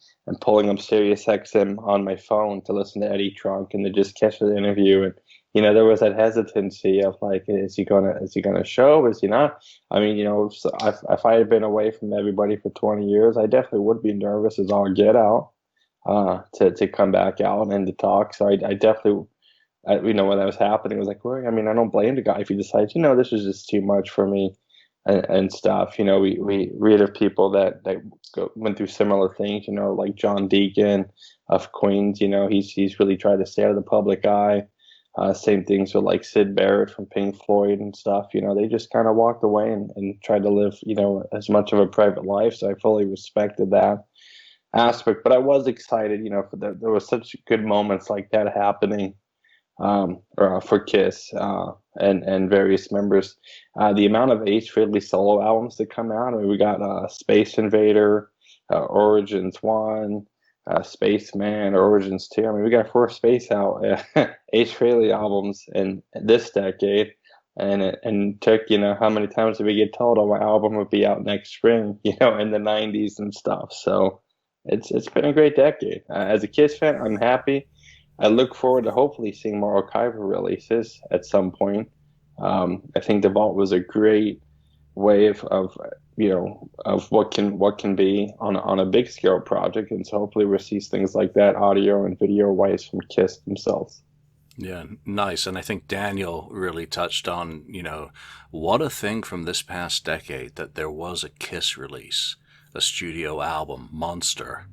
pulling up Sirius XM on my phone to listen to Eddie Trunk and to just catch the interview. And, there was that hesitancy of like, is he gonna show? Is he not? I mean, if I had been away from everybody for 20 years, I definitely would be nervous as all get out. To come back out and to talk. So I definitely, when that was happening, I was like, well, I mean, I don't blame the guy if he decides, this is just too much for me and stuff. We read of people that went through similar things, like John Deacon of Queens, he's really tried to stay out of the public eye. Same things with like Sid Barrett from Pink Floyd and stuff. They just kind of walked away and tried to live, as much of a private life. So I fully respected that aspect, but I was excited, there was such good moments like that happening for KISS and various members. The amount of Ace Frehley solo albums that come out, I mean, we got Space Invader, Origins 1, Spaceman, Origins 2. I mean, we got 4 Space out Ace Frehley albums in this decade, and took, how many times did we get told, oh, my album would be out next spring, in the 90s and stuff. So it's been a great decade. As a Kiss fan, I'm happy. I look forward to hopefully seeing more archival releases at some point. I think the Vault was a great way of what can be on a big scale project, and so hopefully we'll see things like that, audio and video wise, from Kiss themselves. Yeah, nice. And I think Daniel really touched on, what a thing from this past decade that there was a Kiss release, a studio album, Monster.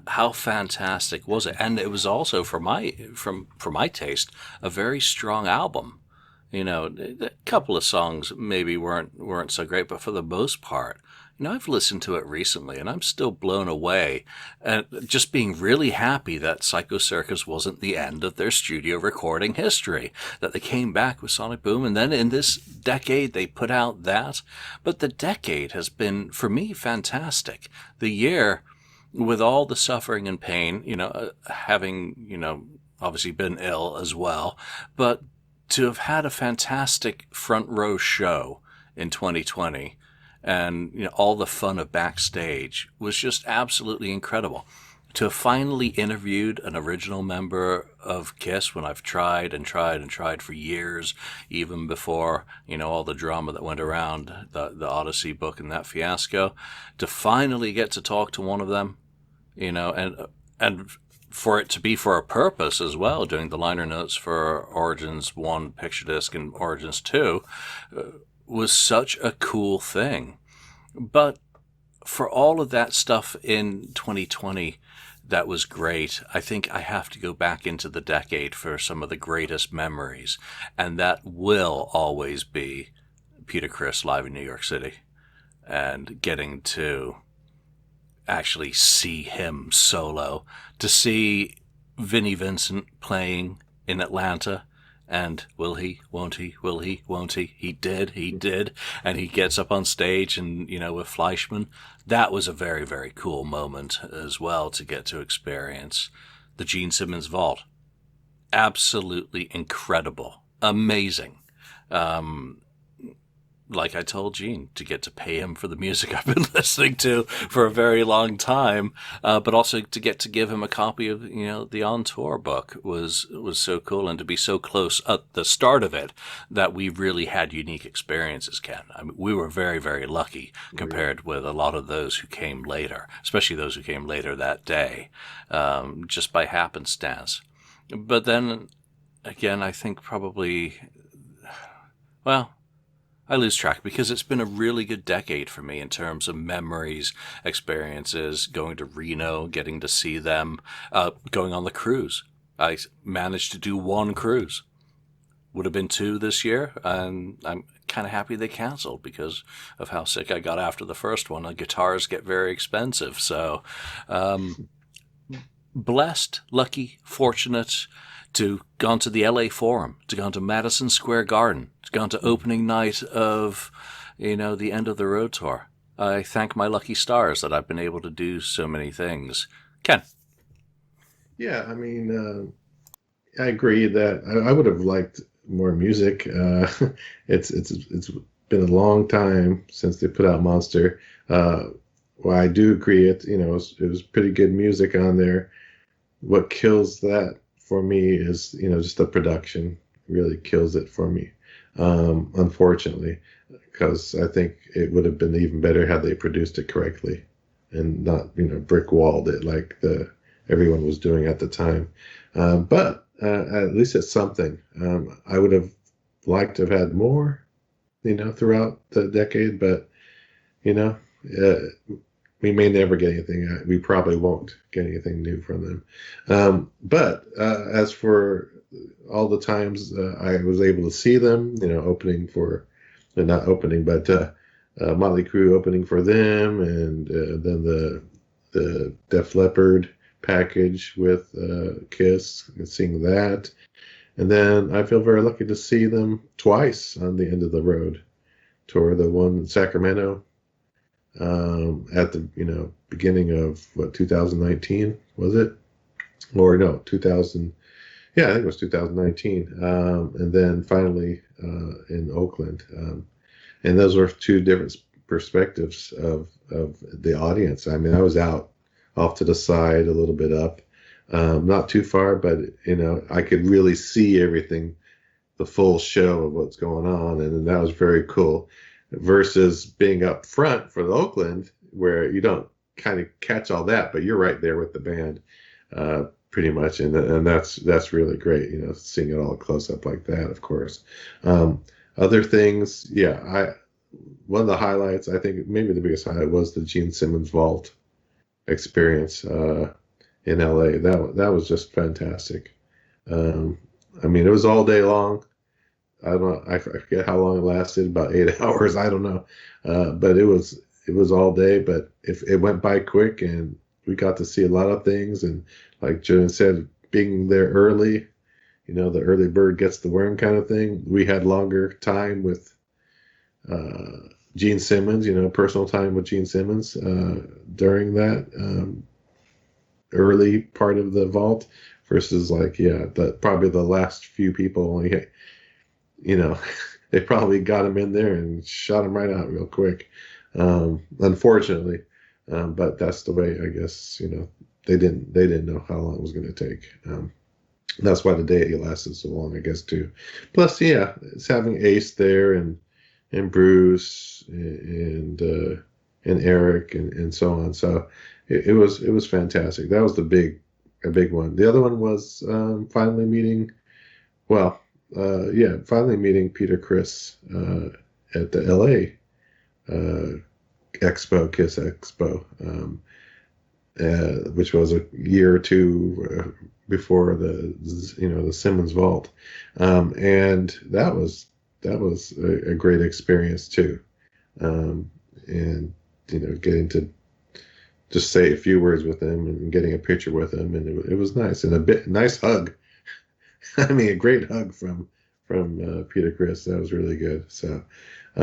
How fantastic was it? And it was also, for my taste, a very strong album. A couple of songs maybe weren't so great, but for the most part, I've listened to it recently and I'm still blown away, and just being really happy that Psycho Circus wasn't the end of their studio recording history, that they came back with Sonic Boom, and then in this decade they put out that. But the decade has been, for me, fantastic. The year, with all the suffering and pain, having, obviously been ill as well, but to have had a fantastic front row show in 2020 and all the fun of backstage was just absolutely incredible. To have finally interviewed an original member of Kiss, when I've tried and tried and tried for years, even before all the drama that went around the Odyssey book and that fiasco, to finally get to talk to one of them, and for it to be for a purpose as well, doing the liner notes for Origins 1 Picture Disc and Origins 2, was such a cool thing. But for all of that stuff in 2020 that was great, I think I have to go back into the decade for some of the greatest memories, and that will always be Peter Criss live in New York City, and getting to actually see him solo, to see Vinnie Vincent playing in Atlanta, and will he, won't he, will he, won't he, he did, and he gets up on stage and, with Fleischman. That was a very, very cool moment as well to get to experience. The Gene Simmons Vault, absolutely incredible, amazing. Like I told Gene, to get to pay him for the music I've been listening to for a very long time, but also to get to give him a copy of, the On Tour book was so cool, and to be so close at the start of it that we really had unique experiences, Ken. I mean, we were very, very lucky compared with a lot of those who came later, especially those who came later that day, just by happenstance. But then, again, I think probably, I lose track, because it's been a really good decade for me in terms of memories, experiences, going to Reno, getting to see them, going on the cruise. I managed to do one cruise. Would have been 2 this year, and I'm kind of happy they canceled because of how sick I got after the first one. Guitars get very expensive. So blessed, lucky, fortunate to gone to the LA Forum, to gone to Madison Square Garden, to gone to opening night of, the End of the Road tour. I thank my lucky stars that I've been able to do so many things. Ken? Yeah, I mean, I agree that I would have liked more music. It's been a long time since they put out Monster. Well, I do agree. It was pretty good music on there. What kills that for me is, just the production really kills it for me, unfortunately, because I think it would have been even better had they produced it correctly and not, brick walled it like everyone was doing at the time. But at least it's something. I would have liked to have had more, throughout the decade, but, we may never get anything. We probably won't get anything new from them. But as for all the times I was able to see them, opening for, not opening, but Motley Crue opening for them, and then the Def Leppard package with Kiss, seeing that. And then I feel very lucky to see them twice on the End of the Road tour, the one in Sacramento, at the beginning of 2019 was it, or no, 2000, Yeah, I think it was 2019, and then finally in Oakland, and those were two different perspectives of the audience. I mean, I was out off to the side, a little bit up, not too far, but I could really see everything, the full show of what's going on, and that was very cool. Versus being up front for the Oakland, where you don't kind of catch all that, but you're right there with the band. Pretty much, and that's really great, seeing it all close up like that, of course. Other things, yeah, one of the highlights, I think maybe the biggest highlight, was the Gene Simmons Vault experience in LA. That was just fantastic. I mean, it was all day long. I forget how long it lasted, about 8 hours. I don't know, but it was all day. But if it went by quick, and we got to see a lot of things, and like Julian said, being there early, the early bird gets the worm kind of thing. We had longer time with Gene Simmons, personal time with Gene Simmons during that early part of the vault versus probably the last few people only, they probably got him in there and shot him right out real quick. Unfortunately, but that's the way, I guess, they didn't know how long it was going to take. That's why the day lasted so long, I guess, too. Plus, it's having Ace there and Bruce and Eric and so on. So it was fantastic. That was a big one. The other one was finally meeting Peter Criss at the LA Expo, Kiss Expo, which was a year or two before the Simmons Vault, and that was a great experience too, and getting to just say a few words with him and getting a picture with him, and it was nice, and nice hug. I mean, a great hug from Peter Criss. That was really good. So, I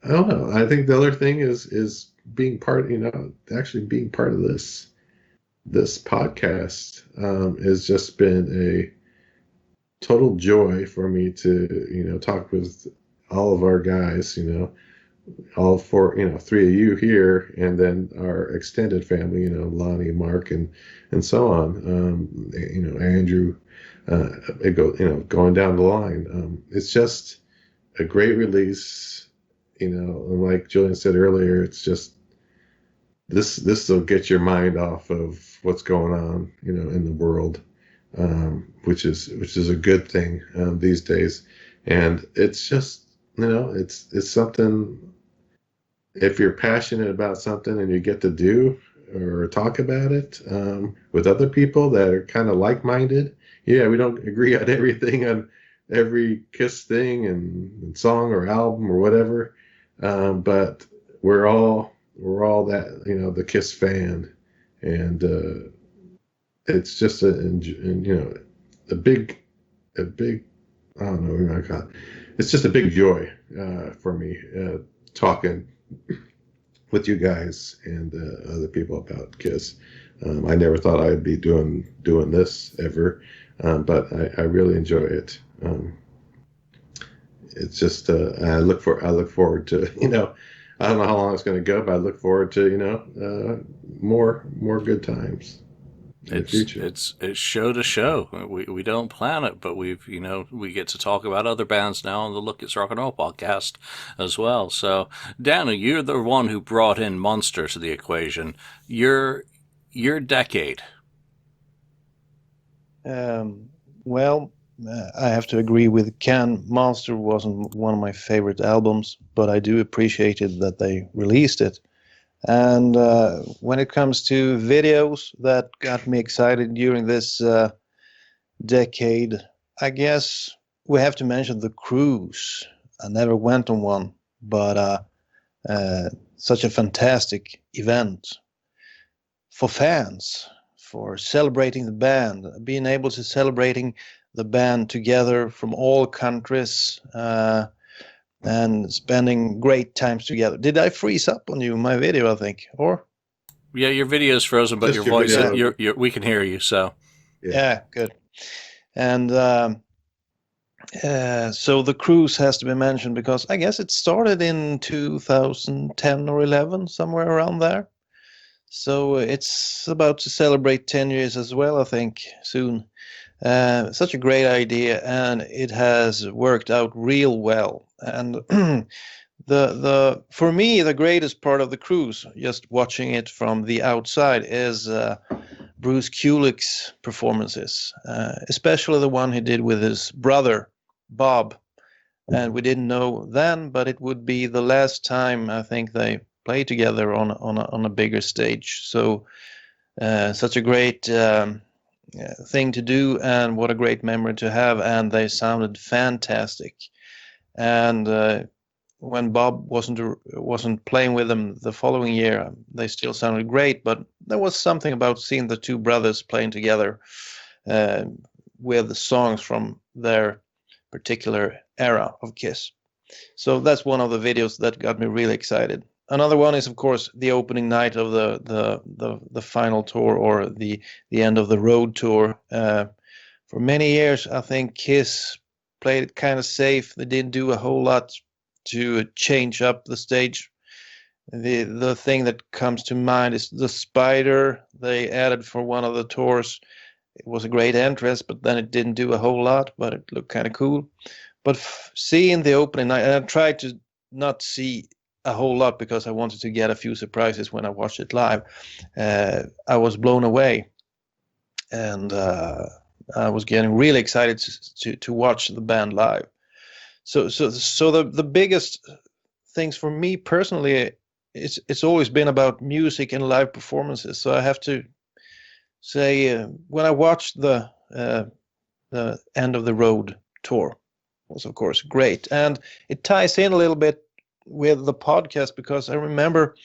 don't know. I think the other thing is being part, actually being part of this podcast has just been a total joy for me to, talk with all of our guys, all four, three of you here, and then our extended family, Lonnie, Mark, and so on. Andrew, going down the line. It's just a great release, and like Julian said earlier, it's just this will get your mind off of what's going on, in the world, which is a good thing these days. And it's just, it's something. If you're passionate about something and you get to do or talk about it with other people that are kind of like-minded, we don't agree on everything, on every Kiss thing and song or album or whatever, but we're all that, the Kiss fan, and it's just a big I don't know what you want to call it. It's just a big joy for me talking with you guys and other people about Kiss. I never thought I'd be doing this ever, but I really enjoy it. It's just I look forward to, I don't know how long it's going to go, but I look forward to more good times in the future. It's show to show. We don't plan it, but we get to talk about other bands now on the Look It's Rock and Roll podcast as well. So, Daniel, you're the one who brought in Monster to the equation. Your decade. I have to agree with Ken. Monster wasn't one of my favorite albums, but I do appreciate it that they released it. And when it comes to videos that got me excited during this decade, I guess we have to mention the cruise. I never went on one, but such a fantastic event for fans, for celebrating the band, being able to celebrating the band together from all countries, and spending great times together. Did I freeze up on you in my video, I think? Or? Yeah, your video's frozen, but Just your voice, video. we can hear you. So Yeah, good. And so the cruise has to be mentioned because I guess it started in 2010 or 11, somewhere around there. So it's about to celebrate 10 years as well, I think, soon. Such a great idea, and it has worked out real well. And the for me, the greatest part of the cruise, just watching it from the outside, is Bruce Kulick's performances, especially the one he did with his brother Bob. And we didn't know then, but it would be the last time I think they play together on a bigger stage. So such a great thing to do, and what a great memory to have. And they sounded fantastic. And when Bob wasn't playing with them the following year, they still sounded great. But there was something about seeing the two brothers playing together with the songs from their particular era of Kiss. So that's one of the videos that got me really excited. Another one is, of course, the opening night of the final tour, or the end of the road tour. For many years, I think Kiss played it kind of safe. They didn't do a whole lot to change up the stage. The thing that comes to mind is the spider they added for one of the tours. It was a great entrance, but then it didn't do a whole lot, but it looked kind of cool. But seeing the opening night, and I tried to not see a whole lot because I wanted to get a few surprises when I watched it live. I was blown away, and I was getting really excited to watch the band live. So the biggest things for me personally, it's always been about music and live performances. So I have to say, when I watched the End of the Road tour, was of course great, and it ties in a little bit with the podcast because I remember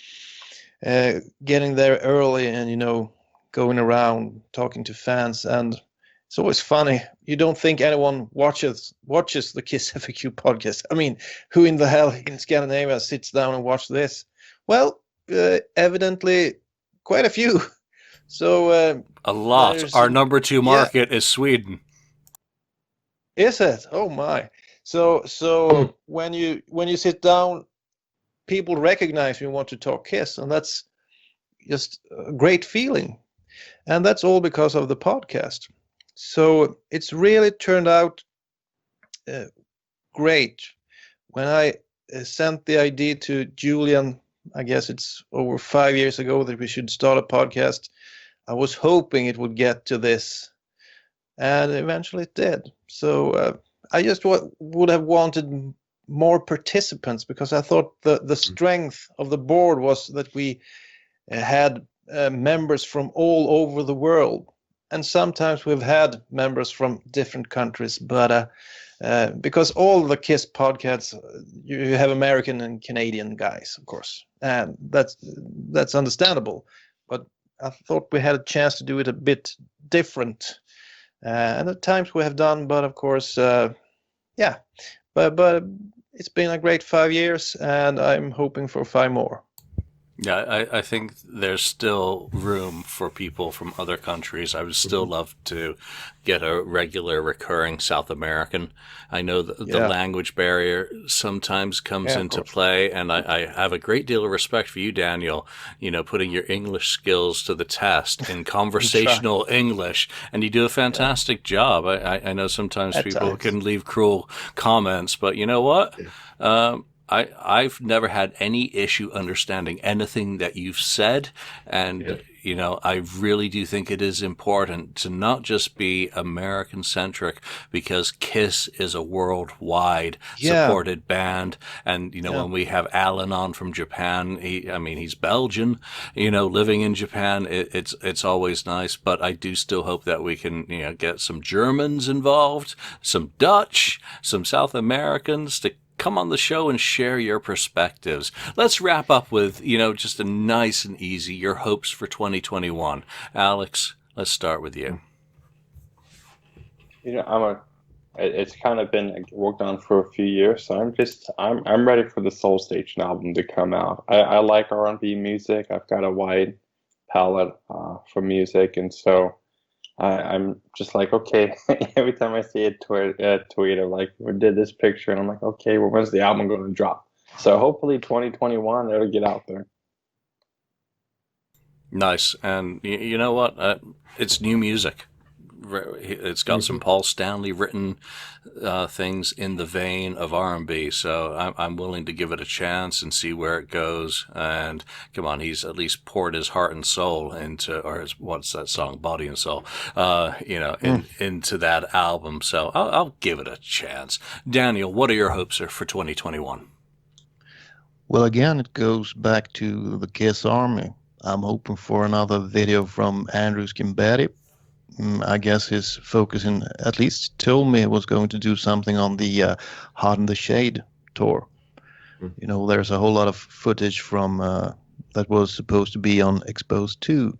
getting there early and going around talking to fans, and it's always funny. You don't think anyone watches the KissFAQ podcast. I mean, who in the hell in Scandinavia sits down and watch this? Well, evidently quite a few. So a lot. Our number 2 market is Sweden. Is it? Oh my! So when you sit down, people recognize you want to talk Kiss, and that's just a great feeling. And that's all because of the podcast. So it's really turned out great. When I sent the idea to Julian, I guess it's over 5 years ago, that we should start a podcast, I was hoping it would get to this, and eventually it did. So I just would have wanted more participants, because I thought the strength of the board was that we had members from all over the world. And sometimes we've had members from different countries, but because all the Kiss podcasts, you have American and Canadian guys, of course, and that's understandable. But I thought we had a chance to do it a bit different, and at times we have done. But of course, yeah. But it's been a great 5 years, and I'm hoping for 5 more. Yeah, I think there's still room for people from other countries. I would still love to get a regular recurring South American. I know the language barrier sometimes comes into play, and I have a great deal of respect for you, Daniel, putting your English skills to the test in conversational English, and you do a fantastic job. I know sometimes at people can leave cruel comments, but you know what? I've never had any issue understanding anything that you've said. And, I really do think it is important to not just be American centric, because Kiss is a worldwide supported band. And, when we have Alan on from Japan, he's Belgian, living in Japan, it's always nice. But I do still hope that we can, get some Germans involved, some Dutch, some South Americans to come on the show and share your perspectives. Let's wrap up with, just a nice and easy, your hopes for 2021. Alex, let's start with you. It's kind of been worked on for a few years, so I'm ready for the Soul Station album to come out. I like R&B music. I've got a wide palette for music, and so I'm just like, okay. Every time I see a tweet of like, we did this picture, and I'm like, okay, well, when's the album going to drop? So hopefully 2021 it'll get out there. Nice. And you know what? It's new music. It's got some Paul Stanley written things in the vein of R&B, so I'm willing to give it a chance and see where it goes. And come on, he's at least poured his heart and soul into, or what's that song, Body and Soul, into that album. So I'll give it a chance. Daniel, what are your hopes for 2021? Well, again, it goes back to the Kiss Army. I'm hoping for another video from Andrew Schimbetti. I guess his focus, at least told me, was going to do something on the Hot in the Shade tour. You know, there's a whole lot of footage from that was supposed to be on Exposed 2.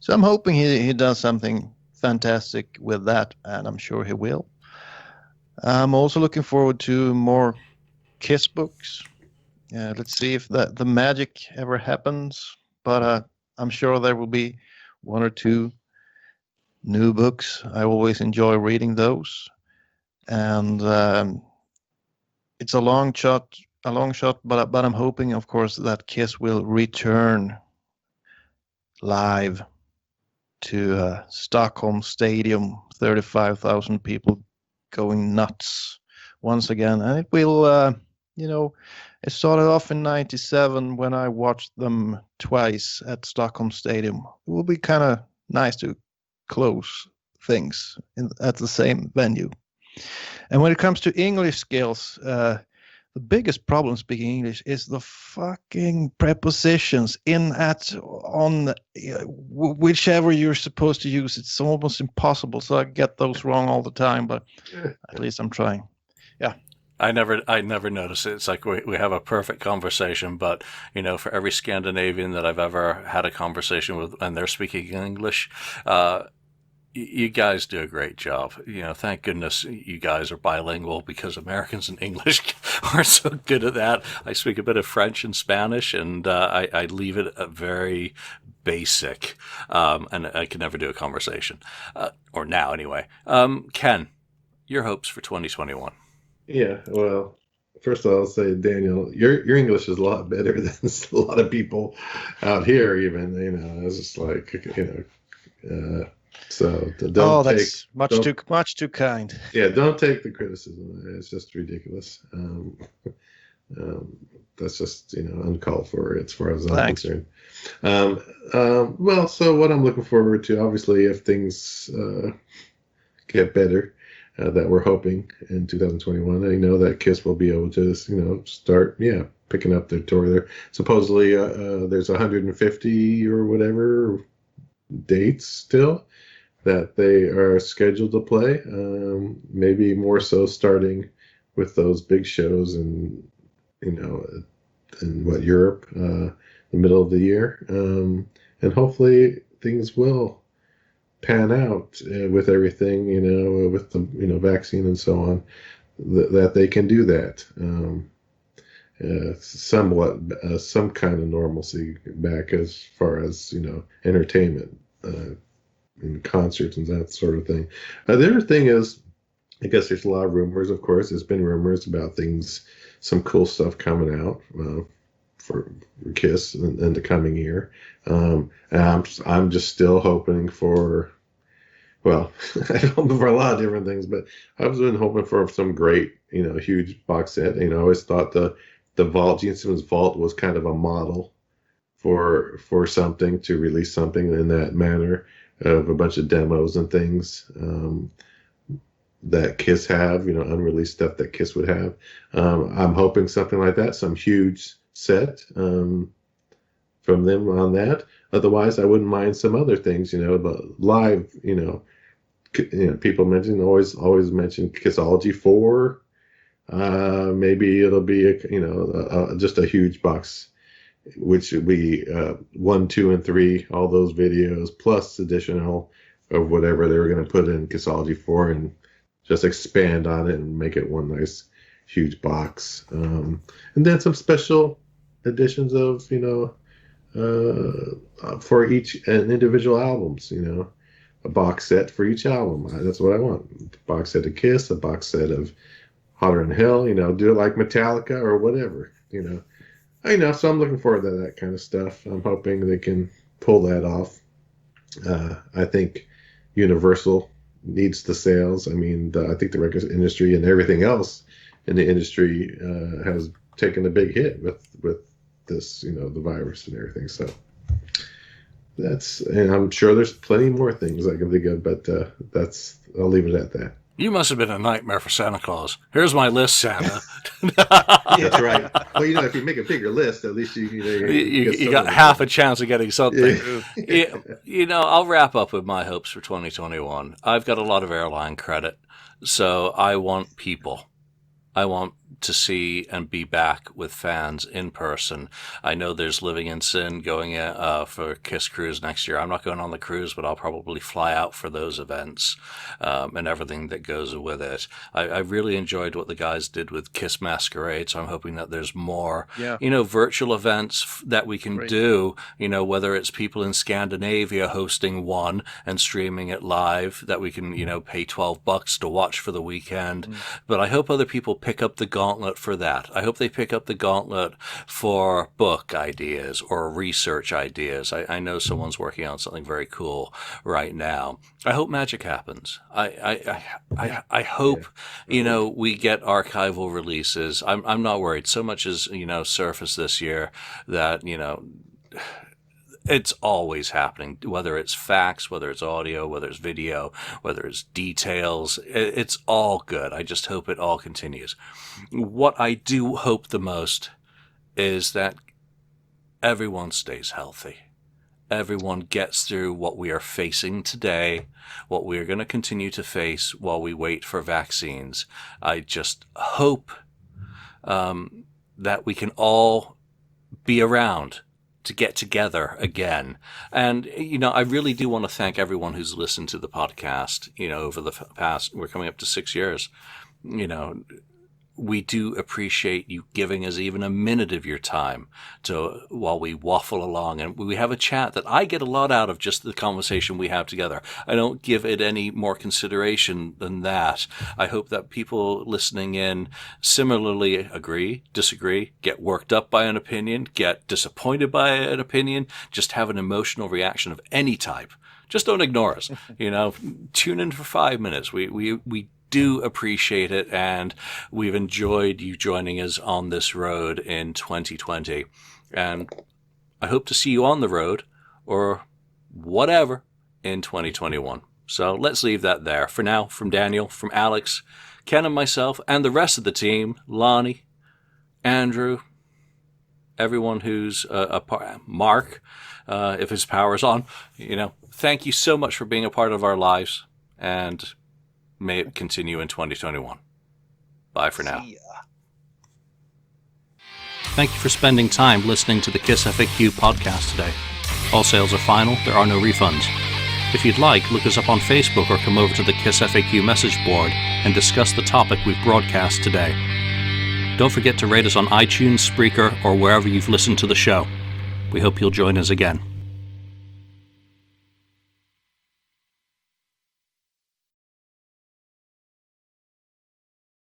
So I'm hoping he does something fantastic with that, and I'm sure he will. I'm also looking forward to more Kiss books. Let's see if the magic ever happens, but I'm sure there will be one or two new books. I always enjoy reading those, and it's a long shot, but I'm hoping, of course, that Kiss will return live to Stockholm Stadium, 35,000 people going nuts once again, and it will, it started off in '97 when I watched them twice at Stockholm Stadium. It will be kind of nice to close things at the same venue. And when it comes to English skills, the biggest problem speaking English is the fucking prepositions in, at, on, whichever you're supposed to use. It's almost impossible. So I get those wrong all the time, but at least I'm trying. Yeah. I never notice it. It's like we have a perfect conversation, but for every Scandinavian that I've ever had a conversation with, and they're speaking English, you guys do a great job. Thank goodness you guys are bilingual, because Americans and English aren't so good at that. I speak a bit of French and Spanish, and I leave it very basic, and I can never do a conversation, or now anyway. Ken, your hopes for 2021? Yeah, well, first of all, I'll say, Daniel, your English is a lot better than a lot of people out here. Even it's just like so don't that's much too kind. Yeah, don't take the criticism. It's just ridiculous. That's just uncalled for as far as I'm concerned. Well, so what I'm looking forward to, obviously, if things get better, that we're hoping in 2021, I know that Kiss will be able to start picking up their tour. There supposedly there's 150 or whatever dates still that they are scheduled to play, maybe more so starting with those big shows in Europe, the middle of the year, and hopefully things will pan out with everything, with the vaccine and so on, that they can do that, somewhat, some kind of normalcy back as far as entertainment, and concerts and that sort of thing. The other thing is, I guess there's a lot of rumors. Of course, there's been rumors about things, some cool stuff coming out for Kiss in the coming year. And I'm just still hoping for, well, I'm hoping for a lot of different things, but I've been hoping for some great, huge box set. I always thought the Vault, Gene Simmons Vault, was kind of a model for something, to release something in that manner, of a bunch of demos and things that Kiss have, unreleased stuff that Kiss would have. I'm hoping something like that, some huge set from them on that. Otherwise, I wouldn't mind some other things, but live, people always mention Kissology 4. Maybe it'll be just a huge box, which would be 1, 2, and 3, all those videos plus additional of whatever they were going to put in Kissology 4, and just expand on it and make it one nice huge box. And then some special editions of for an individual albums, a box set for each album. That's what I want. A box set of Kiss, a box set of Hotter than Hell, do it like Metallica or whatever, so I'm looking forward to that kind of stuff. I'm hoping they can pull that off. I think Universal needs the sales. I mean, I think the record industry and everything else in the industry has taken a big hit with this, the virus and everything. So and I'm sure there's plenty more things I can think of, but I'll leave it at that. You must have been a nightmare for Santa Claus. Here's my list, Santa. That's right. Well, if you make a bigger list, at least you got half a chance of getting something. I'll wrap up with my hopes for 2021. I've got a lot of airline credit, so I want people. I want to see and be back with fans in person. I know there's Living in Sin going for Kiss Cruise next year. I'm not going on the cruise, but I'll probably fly out for those events and everything that goes with it. I really enjoyed what the guys did with Kiss Masquerade, so I'm hoping that there's more, virtual events that we can do, whether it's people in Scandinavia hosting one and streaming it live that we can, pay $12 to watch for the weekend. But I hope other people pick up the gauntlet for that. I hope they pick up the gauntlet for book ideas or research ideas. I know someone's working on something very cool right now. I hope magic happens. I hope, we get archival releases. I'm not worried. So much is, surfaced this year that, it's always happening, whether it's facts, whether it's audio, whether it's video, whether it's details. It's all good. I just hope it all continues. What I do hope the most is that everyone stays healthy. Everyone gets through what we are facing today, what we are going to continue to face while we wait for vaccines. I just hope that we can all be around to get together again. And, I really do want to thank everyone who's listened to the podcast, over the past, we're coming up to 6 years. We do appreciate you giving us even a minute of your time while we waffle along. And we have a chat that I get a lot out of just the conversation we have together. I don't give it any more consideration than that. I hope that people listening in similarly agree, disagree, get worked up by an opinion, get disappointed by an opinion, just have an emotional reaction of any type. Just don't ignore us. Tune in for 5 minutes. We do appreciate it, and we've enjoyed you joining us on this road in 2020. And I hope to see you on the road or whatever in 2021. So let's leave that there. For now, from Daniel, from Alex, Ken and myself, and the rest of the team, Lonnie, Andrew, everyone who's a part, Mark, if his power's on, thank you so much for being a part of our lives, and may it continue in 2021. Bye for now. Thank you for spending time listening to the KissFAQ podcast today. All sales are final. There are no refunds. If you'd like, look us up on Facebook or come over to the KissFAQ message board and discuss the topic we've broadcast today. Don't forget to rate us on iTunes, Spreaker, or wherever you've listened to the show. We hope you'll join us again.